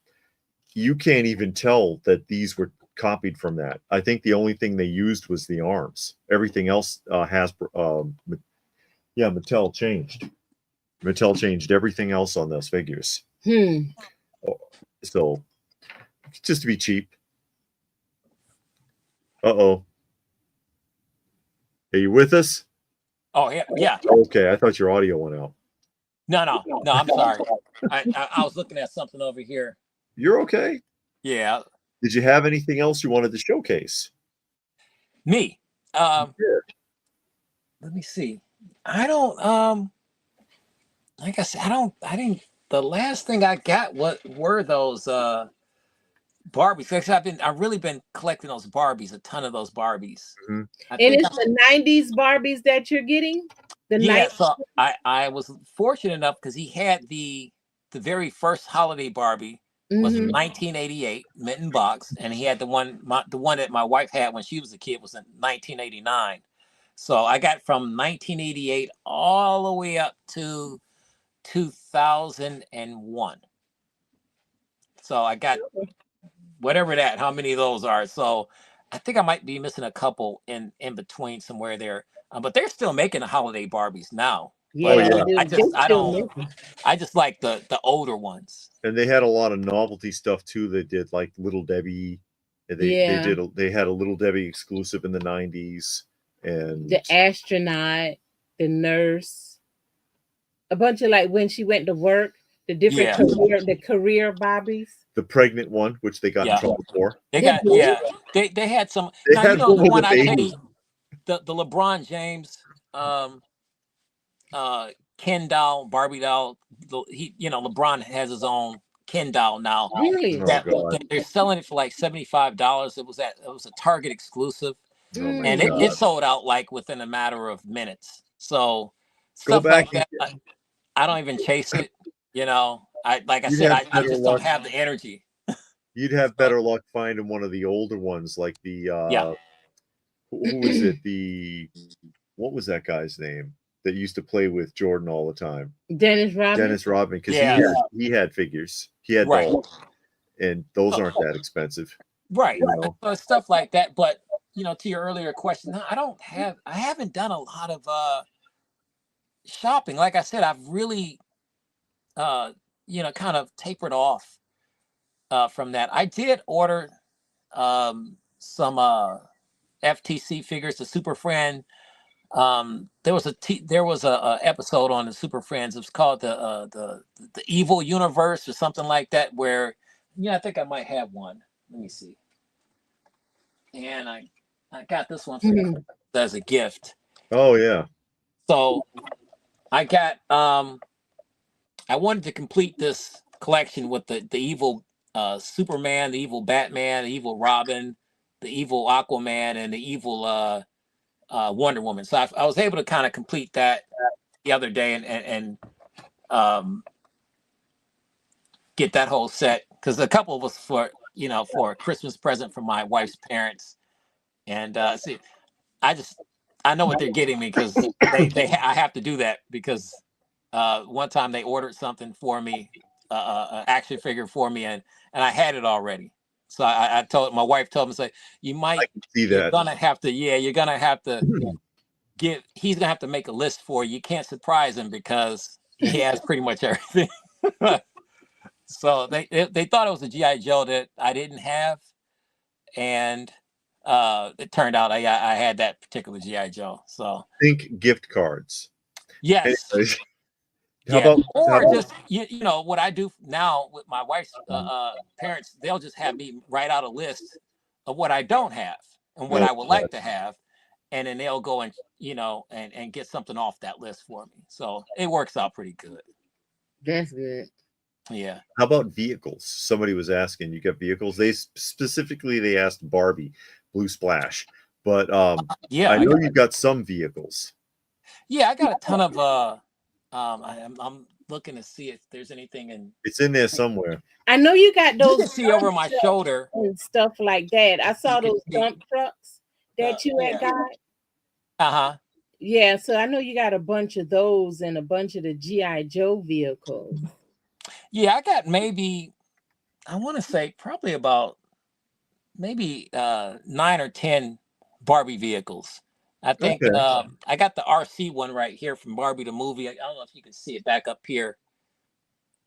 You can't even tell that these were copied from that. I think the only thing they used was the arms. Everything else Mattel changed. Mattel changed everything else on those figures. So, just to be cheap. Uh-oh. Are you with us? Oh, yeah. Okay, I thought your audio went out. No, I'm sorry. I was looking at something over here. You're okay? Yeah. Did you have anything else you wanted to showcase? Me? Let me see. I don't, like I said, I didn't, the last thing I got were those Barbies. Because I've really been collecting those Barbies, a ton of those Barbies. And it's the 90s Barbies that you're getting? So I was fortunate enough, because he had the very first holiday Barbie was in 1988, Mitten Box, and he had the one that my wife had when she was a kid was in 1989. So I got from 1988 all the way up to 2001. So I got how many of those are. So I think I might be missing a couple in between somewhere there. But they're still making the holiday Barbies now. Yeah, I just like the older ones. And they had a lot of novelty stuff too. They did like Little Debbie. They had a Little Debbie exclusive in the 90s, and the astronaut, the nurse, a bunch of like when she went to work, the different career Barbies. The pregnant one, which they got in trouble for. They had some. They had the one I tell you, the LeBron James Ken doll, Barbie doll. LeBron has his own Ken doll now. Really? They're selling it for like $75. It was a Target exclusive, and it sold out like within a matter of minutes. So stuff like that, I don't even chase it. I just don't have the energy. You'd have better luck finding one of the older ones, like the who was it? What was that guy's name that used to play with Jordan all the time? Dennis Rodman, because he had figures. He had dolls, and those aren't that expensive. Right. So stuff like that. But to your earlier question, I haven't done a lot of shopping. Like I said, I've really kind of tapered off from that. I did order some FTC figures, the Super Friend. There was a episode on the Super Friends. It was called the Evil Universe or something like that, where I think I might have one. Let me see. And I got this one as a gift. Oh yeah. So I got I wanted to complete this collection with the evil Superman, the evil Batman, the evil Robin, the evil Aquaman, and the evil Wonder Woman. So I was able to kind of complete that the other day and get that whole set, because a couple was for a Christmas present from my wife's parents. And see, I know what they're getting me, because I have to do that, because one time they ordered something for me, an action figure for me, and I had it already. So I told my wife, told me, say, you I might, can see you're that. gonna have to, yeah, you're gonna have to he's gonna have to make a list for you. You can't surprise him because he has pretty much everything. So they thought it was a GI Joe that I didn't have, and it turned out I had that particular GI Joe. So Think gift cards. yes. Anyways, Yeah, or how just you know what I do now with my wife's parents, they'll just have me write out a list of what I don't have and what I would like to have, and then they'll go and and get something off that list for me. So it works out pretty good. That's good. Yeah. How about vehicles? Somebody was asking, you got vehicles? They specifically asked Barbie, Blue Splash, but yeah, I know you've got some vehicles. Yeah, I got a ton of I'm looking to see if there's anything in. It's in there somewhere. I know you got You those can see over my shoulder and stuff like that. I saw You can those see. dump trucks that you had got. Uh-huh. Yeah, so I know you got a bunch of those and a bunch of the GI Joe vehicles. Yeah, I got maybe, I want to say probably about maybe 9 or 10 Barbie vehicles. I think Okay. I got the RC one right here from Barbie the movie. I don't know if you can see it back up here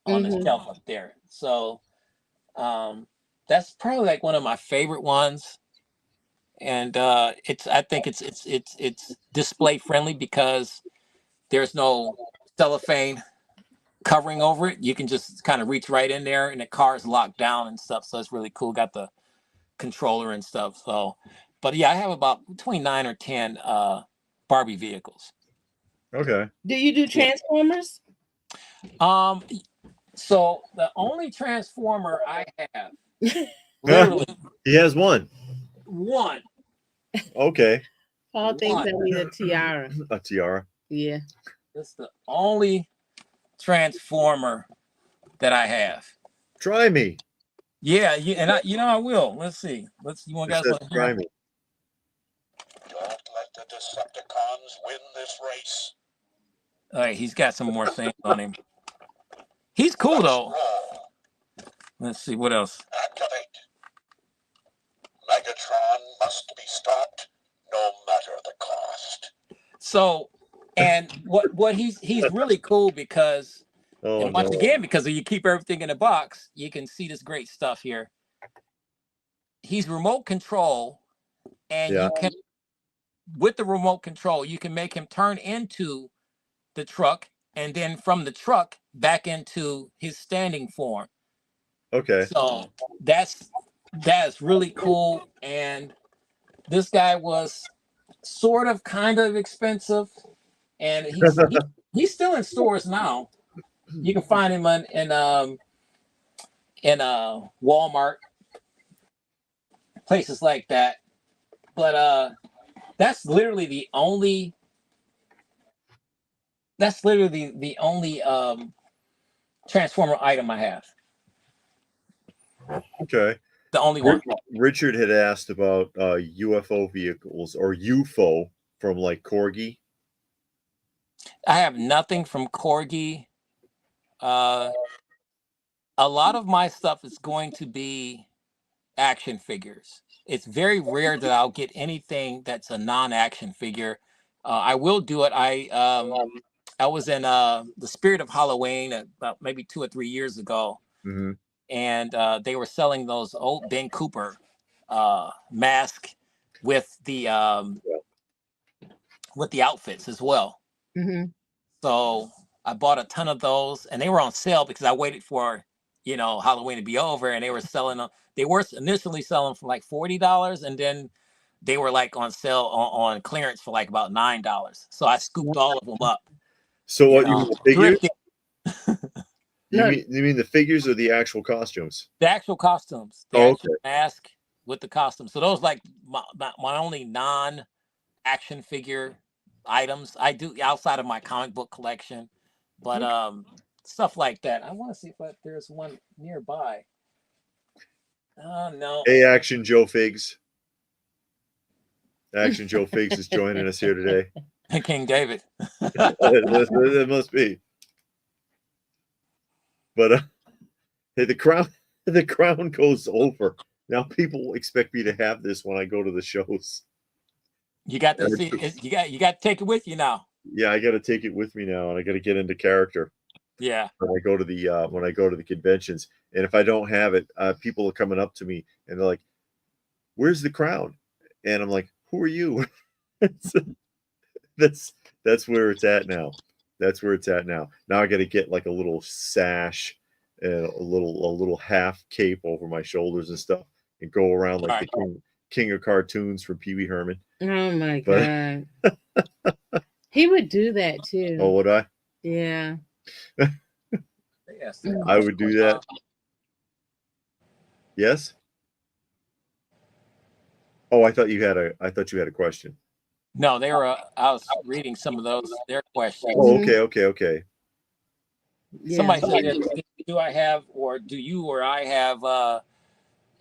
on the shelf up there. So that's probably like one of my favorite ones. And I think it's display friendly because there's no cellophane covering over it. You can just kind of reach right in there, and the car is locked down and stuff. So it's really cool. Got the controller and stuff. So, but yeah, I have about between 9 or 10 Barbie vehicles. Okay. Do you do Transformers? So the only Transformer I have, literally, he has one. Okay. Paul thinks I need a tiara. A tiara. Yeah. It's the only Transformer that I have. Try me. Yeah, and I will. Let's see. You want guys want to try me? Don't let the Decepticons win this race. All right, he's got some more things on him. He's cool though. Let's see what else. Activate. Megatron must be stopped, no matter the cost. So, and what he's really cool because, and once again, because you keep everything in a box, you can see this great stuff here. He's remote control, and you can, with the remote control, you can make him turn into the truck, and then from the truck back into his standing form. Okay. So that's really cool. And this guy was sort of kind of expensive, and he's still in stores now. You can find him in Walmart, places like that. But that's literally the only Transformer item I have. Okay. The only one. Richard had asked about UFO vehicles or UFO from like Corgi. I have nothing from Corgi. A lot of my stuff is going to be action figures. It's very rare that I'll get anything that's a non-action figure. I will do it. I was in the Spirit of Halloween about maybe 2 or 3 years ago, and they were selling those old Ben Cooper mask with the outfits as well. So I bought a ton of those, and they were on sale because I waited for Halloween to be over, and they were selling them. They were initially selling for like $40, and then they were like on sale on clearance for like about $9. So I scooped all of them up. So what you mean the figures? You mean the figures or the actual costumes? The actual costumes. The actual mask with the costumes. So those like my only non-action figure items I do outside of my comic book collection. But stuff like that. I want to see if there's one nearby. No. Hey, Action Joe Figs. Action Joe Figs is joining us here today. King David. That must be. But hey, the crown goes over. Now people expect me to have this when I go to the shows. You got to see it. You got to take it with you now. Yeah, I got to take it with me now, and I got to get into character. Yeah. When I go to the conventions, and if I don't have it, people are coming up to me and they're like, "Where's the crown?" And I'm like, "Who are you?" that's where it's at now. That's where it's at now. Now I got to get like a little sash and a little half cape over my shoulders and stuff, and go around like the king of cartoons from Pee Wee Herman. Oh my God. He would do that too. Oh, would I? Yeah. Yes. I would do that. Yes. Oh, I thought you had a question. No, they were. I was reading some of their questions. Oh, okay. Yeah. Somebody said, "Do I have, or do you, or I have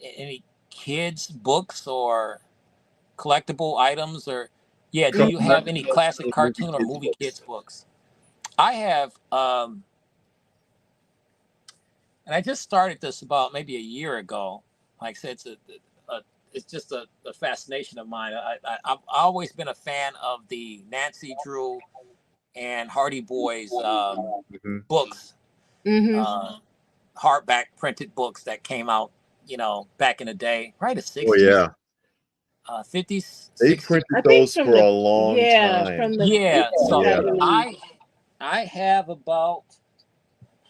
any kids books or collectible items, or do you have any classic cartoon or movie kids books?" I have, and I just started this about maybe a year ago. Like I said, it's just a fascination of mine. I've always been a fan of the Nancy Drew and Hardy Boys books, hardback printed books that came out, back in the day, right? The 60s. Oh yeah. 50s. They 60s. printed those for a long time. From the So I have about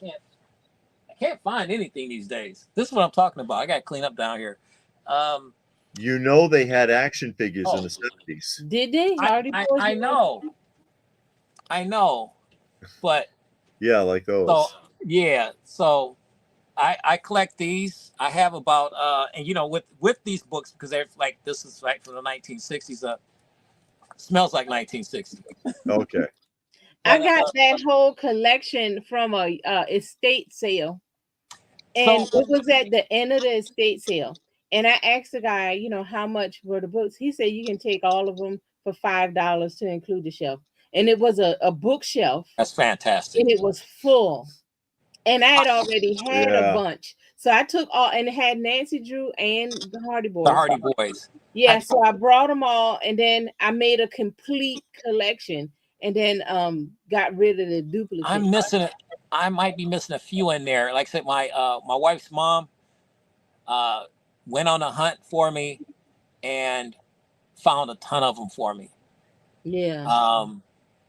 I can't find anything these days. This is what I'm talking about. I got to clean up down here. They had action figures in the 70s. Did they? I know, but yeah, like those. So I collect these. I have about and with these books, because they're like, this is like from the 1960s. Smells like 1960. Okay. I got that whole collection from a estate sale, and it was at the end of the estate sale. And I asked the guy, how much were the books? He said you can take all of them for $5 to include the shelf. And it was a bookshelf. That's fantastic. And it was full. And I had already had a bunch. So I took all, and it had Nancy Drew and the Hardy Boys. The Hardy Boys. Yeah, so I brought them all, and then I made a complete collection, and then got rid of the duplicates. I'm missing it. I might be missing a few in there. Like I said, my wife's mom went on a hunt for me and found a ton of them for me. Yeah.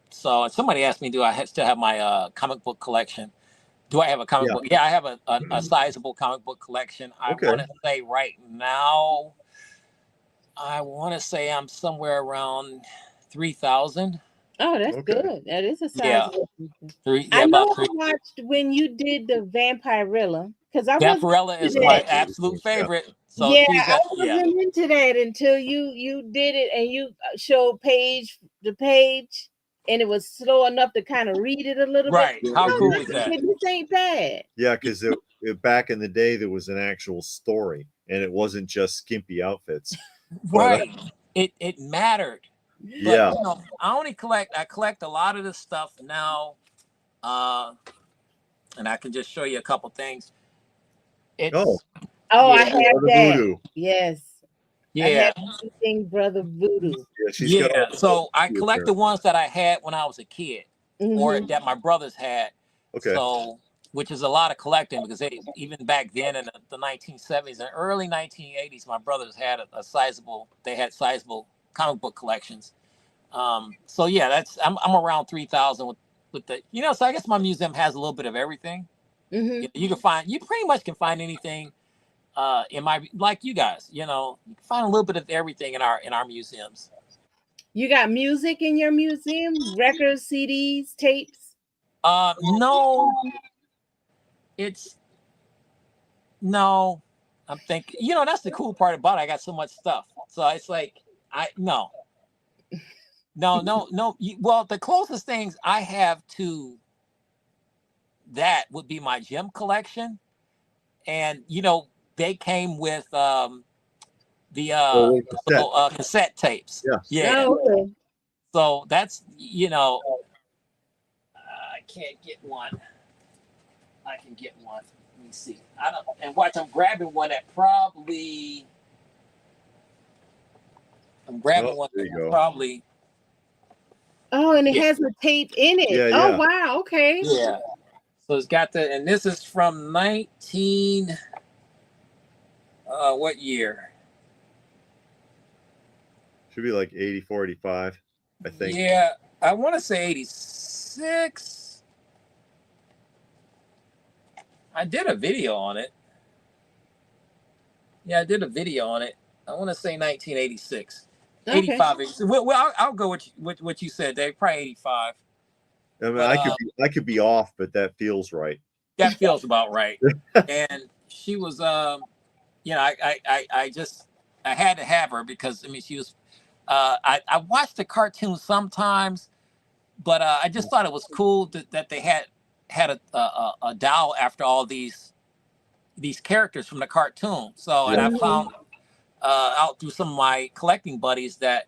So somebody asked me, do I still have my comic book collection? Do I have a comic book? Yeah, I have a sizable comic book collection. I want to say right now, I'm somewhere around 3,000. Oh, that's good. That is a sizable. I know I watched when you did the Vampirella, because Vampirella is my absolute favorite. So I wasn't into that until you did it, and you showed the page, and it was slow enough to kind of read it a little bit. Right. How cool is that? This ain't bad. Yeah, because back in the day, there was an actual story, and it wasn't just skimpy outfits. Right. It mattered. Yeah. But, I collect a lot of this stuff now. And I can just show you a couple things. I have that. Voodoo. Yes. Yeah. I have everything Brother Voodoo. So I collect the ones that I had when I was a kid, or that my brothers had. Okay. So, which is a lot of collecting, because even back then in the 1970s and early 1980s, my brothers had sizable comic book collections. So yeah, I'm around 3,000 with the, so I guess my museum has a little bit of everything. You pretty much can find anything in my, like you guys, you can find a little bit of everything in our museums. You got music in your museum? Records, CDs, tapes? No. I'm thinking, that's the cool part about it. I got so much stuff. So it's like, no. Well, the closest things I have to that would be my gym collection. And, they came with the cassette tapes. Yeah. Oh, okay. So that's, I can't get one. I can get one. Let me see. I don't, and watch, I'm grabbing one that probably. I'm grabbing one there you that go. probably. Oh, and it Yeah. has a tape in it. Yeah, Oh, yeah. wow. Okay. Yeah. So it's got the, and this is from 19. What year? Should be like 84, 85, I think. Yeah, I want to say 86. I did a video on it. Yeah, I did a video on it. I want to say 1986. Okay. 85. Well, I'll go with what you said, Dave. Probably 85. I mean, But, I could be off, but that feels right. That feels about right. And she was, you know, I had to have her because, I mean, she was, I watched the cartoon sometimes, but I just thought it was cool that they had a doll after all these characters from the cartoon. So, and I found out through some of my collecting buddies that,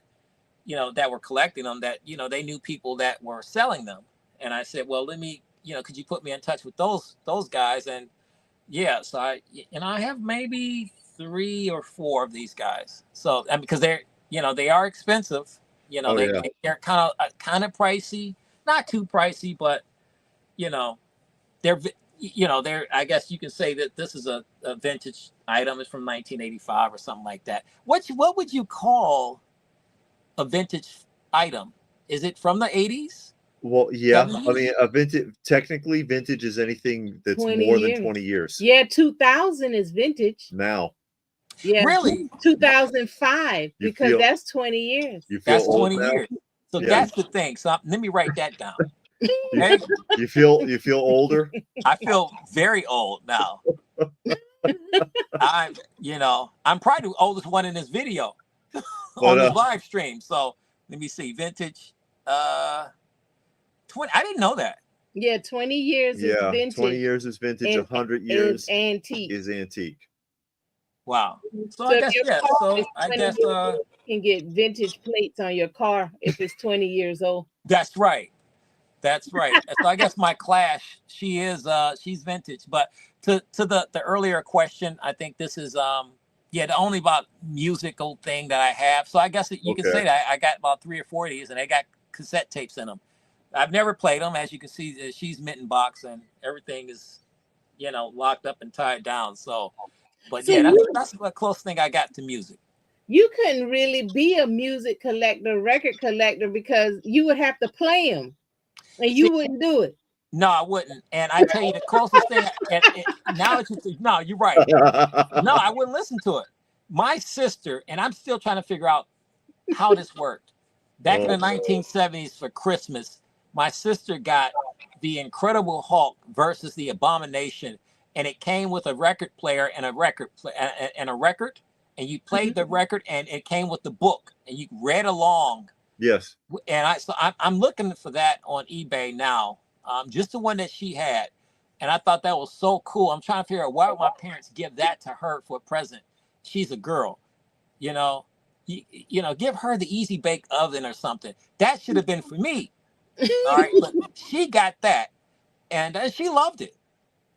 you know, that were collecting them, that, you know, they knew people that were selling them. And I said, well, let me, you know, could you put me in touch with those guys? And yeah, so I have maybe 3 or 4 of these guys. So, and because they're, you know, they are expensive, you know, they're kind of pricey, not too pricey, but, you know, they're, I guess you can say that this is a vintage item. It's from 1985 or something like that. What would you call a vintage item? Is it from the 80s? Well, yeah. 70s? I mean, a vintage, technically, vintage is anything that's 20 more years. than 20 years. Yeah, 2000 is vintage. Now. Yeah. Really? 2005, because that's 20 years. You feel that's old 20 now? years. So Yeah. that's the thing. So let me write that down. Okay? You feel older? I feel very old now. I'm probably the oldest one in this video on this live stream. So let me see. Vintage 20. I didn't know that. Yeah, 20 years is vintage. 20 years is vintage. And 100 years is antique. Wow. So I guess, yeah. So I guess you can get vintage plates on your car if it's 20 years old. That's right. That's right. So I guess my Clash, she's vintage. But to the earlier question, I think this is the only about musical thing that I have. So I guess you can say that I got about 3 or 4 of these, and they got cassette tapes in them. I've never played them. As you can see, she's mitten box, and everything is, you know, locked up and tied down. So, but yeah, that's the close thing I got to music. You couldn't really be a music collector, record collector, because you would have to play them, and you wouldn't do it. No, I wouldn't. And I tell you, the closest thing, now that no, you're right. No, I wouldn't listen to it. My sister, and I'm still trying to figure out how this worked. Back in the 1970s for Christmas, my sister got the Incredible Hulk versus the Abomination, and it came with a record player and a record, and you played the record, and it came with the book, and you read along. Yes. And I'm looking for that on eBay now, just the one that she had, and I thought that was so cool. I'm trying to figure out why would my parents give that to her for a present. She's a girl, you know. You know, give her the Easy Bake Oven or something. That should have been for me. All right, but she got that, and she loved it.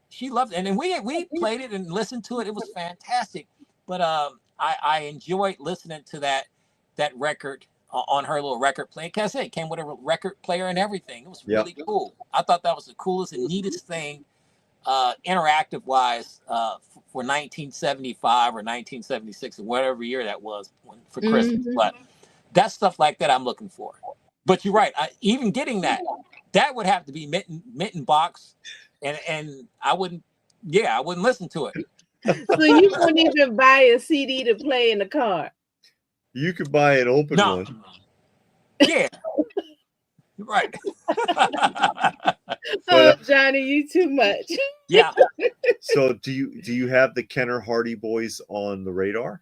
She loved it, and then we played it and listened to it. It was fantastic. But I enjoyed listening to that record on her little record player. Like I said, it came with a record player and everything. It was really cool. I thought that was the coolest and neatest thing, interactive wise, for 1975 or 1976 or whatever year that was for Christmas. But that's stuff like that I'm looking for. But you're right. Even getting that would have to be mitten box, and I wouldn't listen to it. So you couldn't even buy a CD to play in the car. You could buy an open one. Yeah. Right. Oh, Johnny, you too much. Yeah. So do you have the Kenner Hardy Boys on the radar?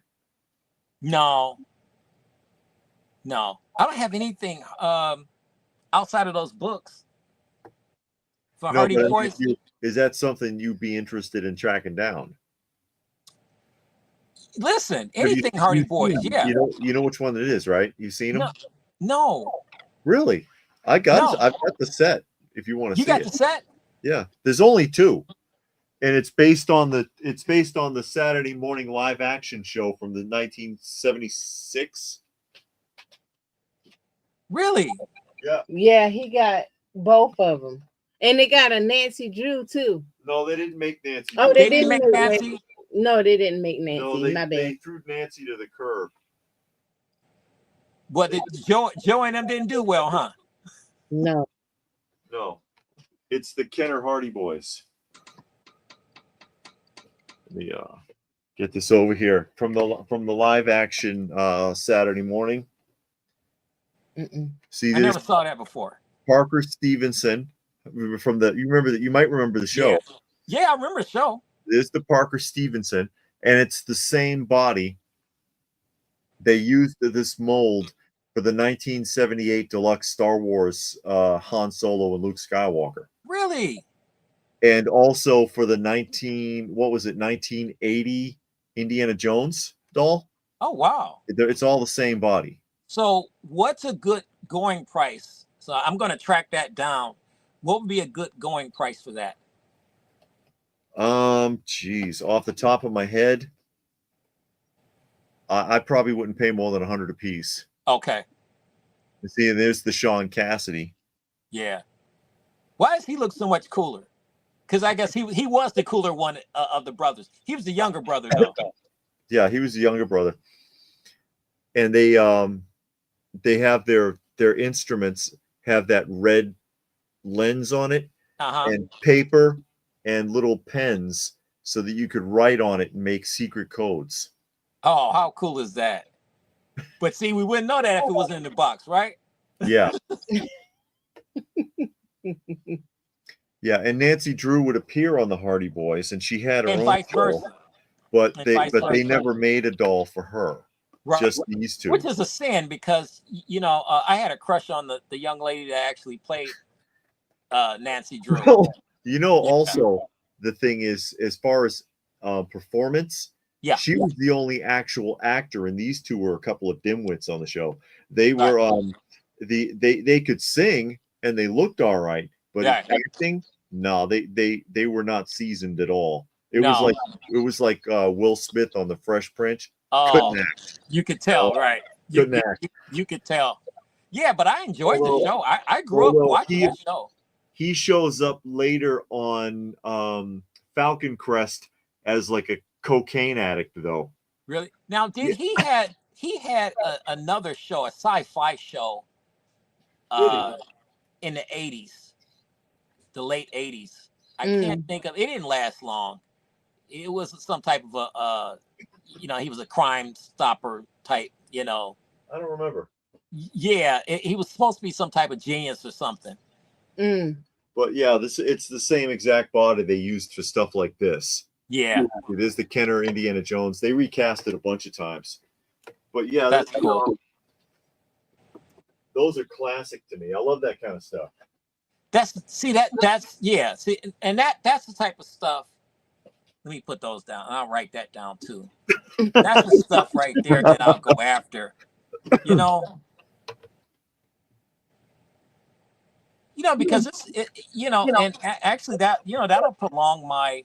No. I don't have anything outside of those books for Hardy Boys. Is that something you'd be interested in tracking down? Listen, anything Hardy Boys, yeah. You know which one it is, right? You've seen them? No. Really? I've got the set if you want to see it. You got the set? Yeah. There's only 2. and it's based on the Saturday morning live action show from the 1976. Really? Yeah. Yeah, he got both of them, and they got a Nancy Drew too. No, they didn't make Nancy. Oh, Drew. they They didn't didn't make make Nancy. No, they didn't make Nancy. No, My they bad. threw Nancy to the curb. But Joe and them didn't do well, huh? No. No, it's the Kenner Hardy Boys. Let me get this over here from the live action Saturday morning. See, I there's never saw that before. Parker Stevenson from the. You might remember the show. Yeah, I remember the show. There's the Parker Stevenson, and it's the same body. They used this mold for the 1978 deluxe Star Wars Han Solo and Luke Skywalker. Really? And also for the 1980 Indiana Jones doll. Oh, wow. It's all the same body. So what's a good going price? So I'm going to track that down. What would be a good going price for that? Geez, off the top of my head, I probably wouldn't pay more than 100 a piece. Okay. You see, there's the Sean Cassidy. Yeah. Why does he look so much cooler? Because I guess he was the cooler one of the brothers. He was the younger brother, though. Yeah, he was the younger brother. And they have their instruments have that red lens on it, and paper and little pens so that you could write on it and make secret codes. Oh, how cool is that? But see, we wouldn't know that if it wasn't in the box, right? Yeah. Yeah, and Nancy Drew would appear on the Hardy Boys, and she had her And own vice show, versa. but And they vice they versa. never made a doll for her. Right. Just these two. Which is a sin because, I had a crush on the young lady that actually played Nancy Drew. Also, the thing is, as far as performance, she was the only actual actor, and these two were a couple of dimwits on the show. They were they could sing and they looked all right, but acting, no, they were not seasoned at all. It was like Will Smith on the Fresh Prince. Oh, you could tell, right? Couldn't act. You could tell. Yeah, but I enjoyed the show. I grew up watching that show. He shows up later on Falcon Crest as like a cocaine addict, though. Really? Now, did he had another show, a sci-fi show, in the 80s, the late 80s. I can't think of it. Didn't last long. It was some type of a he was a crime stopper type, I don't remember. Yeah, he was supposed to be some type of genius or something. But yeah, it's the same exact body they used for stuff like this. Yeah. It is the Kenner Indiana Jones. They recast it a bunch of times. But yeah, that's cool. Those are classic to me. I love that kind of stuff. That's the type of stuff. Let me put those down. I'll write that down too. That's the stuff right there that I'll go after. Because and actually that that'll prolong my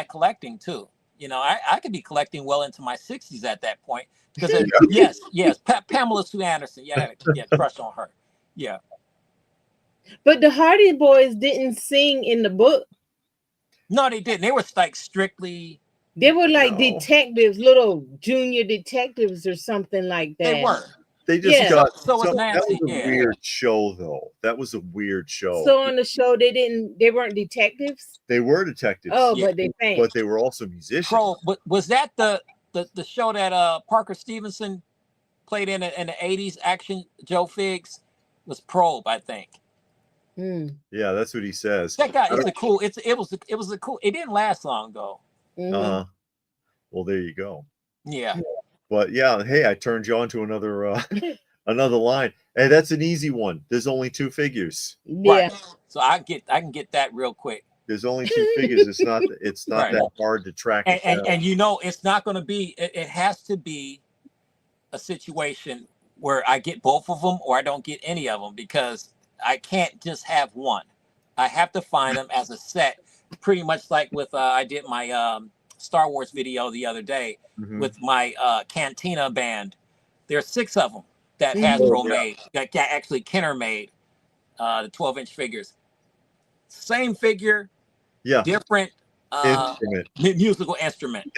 collecting too. I could be collecting well into my 60s at that point because yes, Pamela Sue Anderson, crush on her, yeah. But the Hardy Boys didn't sing in the book. No, they didn't. They were like strictly. They were like detectives, little junior detectives or something like that. They were. They just got. So was Nancy. That was a weird show, though. That was a weird show. So on the show, they weren't detectives. They were detectives. Oh, but they sang. But they were also musicians. But was that the show that Parker Stevenson played in the 80s? Action Joe Figgs was Probe, I think. Yeah, that's what he says. That guy is cool. It was a cool. It didn't last long though. Well, there you go. Yeah. But yeah, hey, I turned you on to another another line. Hey, that's an easy one. There's only 2 figures. Yeah. Right. So I can get that real quick. There's only 2 figures. It's not right. That hard to track. And it's not going to be. It has to be a situation where I get both of them or I don't get any of them because I can't just have one. I have to find them as a set pretty much like with I did my Star Wars video the other day with my Cantina band. There's 6 of them that Hasbro made, that actually Kenner made, the 12-inch figures. Same figure, different musical instrument.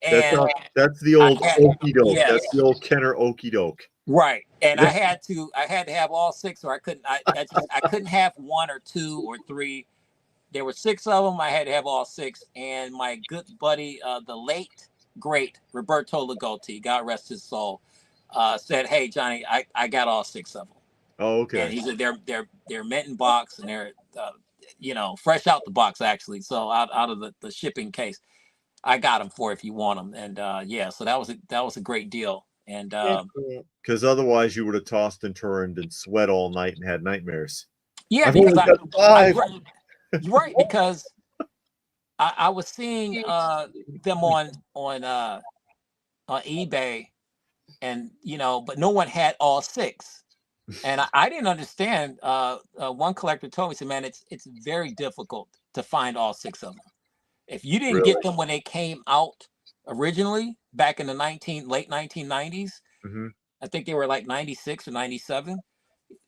That's the old okey doke. That's the old Kenner okey doke. Right, and I had to have all 6, or I couldn't. I couldn't have 1 or 2 or 3. There were 6 of them. I had to have all 6. And my good buddy, the late great Roberto Ligotti, God rest his soul, said, "Hey Johnny, I got all 6 of them." Oh, okay. And he said they're mint in box, and they're fresh out the box actually. So out of the shipping case, I got them for if you want them. And so that was a great deal. And because otherwise you would have tossed and turned and sweat all night and had nightmares. Yeah, because you're right, because I was seeing them on eBay, and but no one had all 6, and I didn't understand. One collector told me, said, "Man, it's very difficult to find all 6 of them. If you didn't get them when they came out originally back in the late 1990s, I think they were like 96 or 97.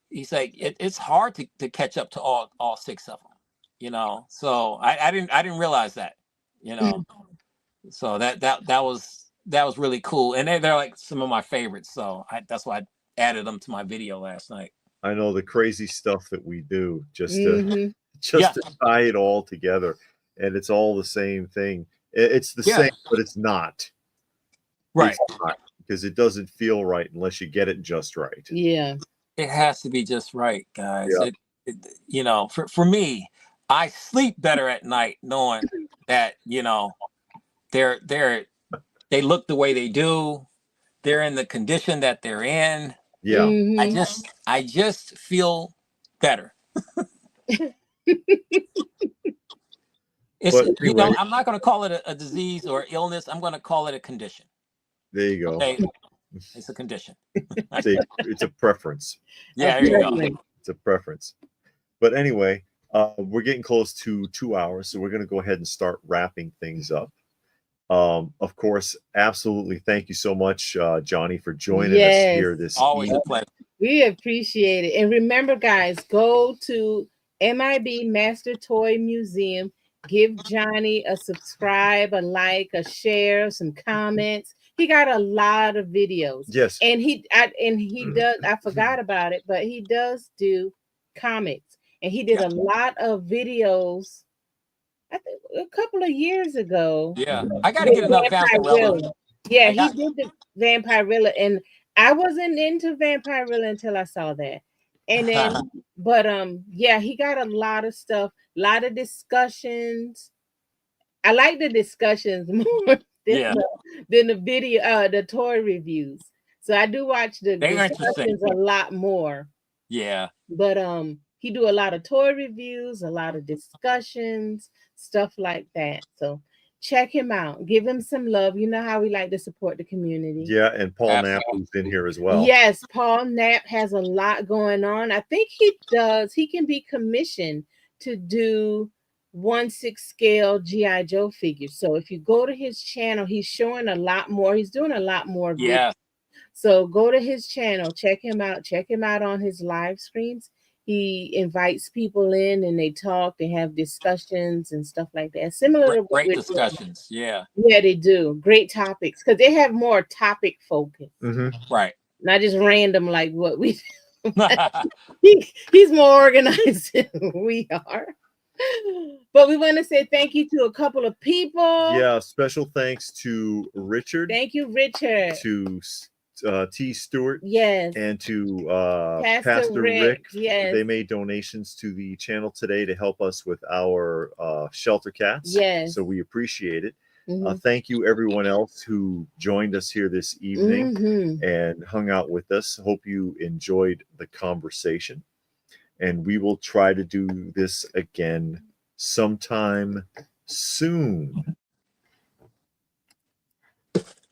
He's like, it's hard to catch up to all 6 of them." So I didn't realize that, so that was really cool, and they're like some of my favorites, so that's why I added them to my video last night. I know the crazy stuff that we do just to tie it all together, and it's all the same thing. It's the same, but it's not. Right. It's not, because it doesn't feel right unless you get it just right. Yeah. It has to be just right, guys. Yeah. For me, I sleep better at night knowing that, they look the way they do. They're in the condition that they're in. Yeah. I just feel better. Anyway, I'm not going to call it a disease or illness. I'm going to call it a condition. There you go. Okay? It's a condition. It's a preference. Yeah, there you go. It's a preference. But anyway, we're getting close to 2 hours, so we're going to go ahead and start wrapping things up. Of course, absolutely. Thank you so much, Johnny, for joining us here this always evening. A pleasure. We appreciate it. And remember, guys, go to MIB Master Toy Museum. Give Johnny a subscribe, a like, a share, some comments. He got a lot of videos. Yes. And he does, I forgot about it, but he does do comics. And he did a lot of videos, I think a couple of years ago. Yeah. I got to get enough Vampirella. Yeah, he did the Vampirella. And I wasn't into Vampirella until I saw that. And then, but he got a lot of stuff, a lot of discussions. I like the discussions more than the video, the toy reviews. So I do watch the discussions a lot more. Yeah. But he do a lot of toy reviews, a lot of discussions, stuff like that. So check him out. Give him some love. You know how we like to support the community. Yeah, and Paul Knapp is in here as well. Yes, Paul Knapp has a lot going on. I think he can be commissioned to do 1/6 scale G.I. Joe figures. So if you go to his channel, he's showing a lot more. He's doing a lot more. Yeah. Videos. So go to his channel, check him out. Check him out on his live streams. He invites people in and they talk, they have discussions and stuff like that. Similar to great discussions. Yeah. Yeah, they do. Great topics because they have more topic focus. Right. Not just random like what we do. He's more organized than we are. But we want to say thank you to a couple of people. Yeah, special thanks to Richard. Thank you, Richard. To T. Stewart, yes, and to Pastor Rick. Yes, they made donations to the channel today to help us with our shelter cats. Yes, so we appreciate it. Thank you, everyone else who joined us here this evening and hung out with us. Hope you enjoyed the conversation, and we will try to do this again sometime soon.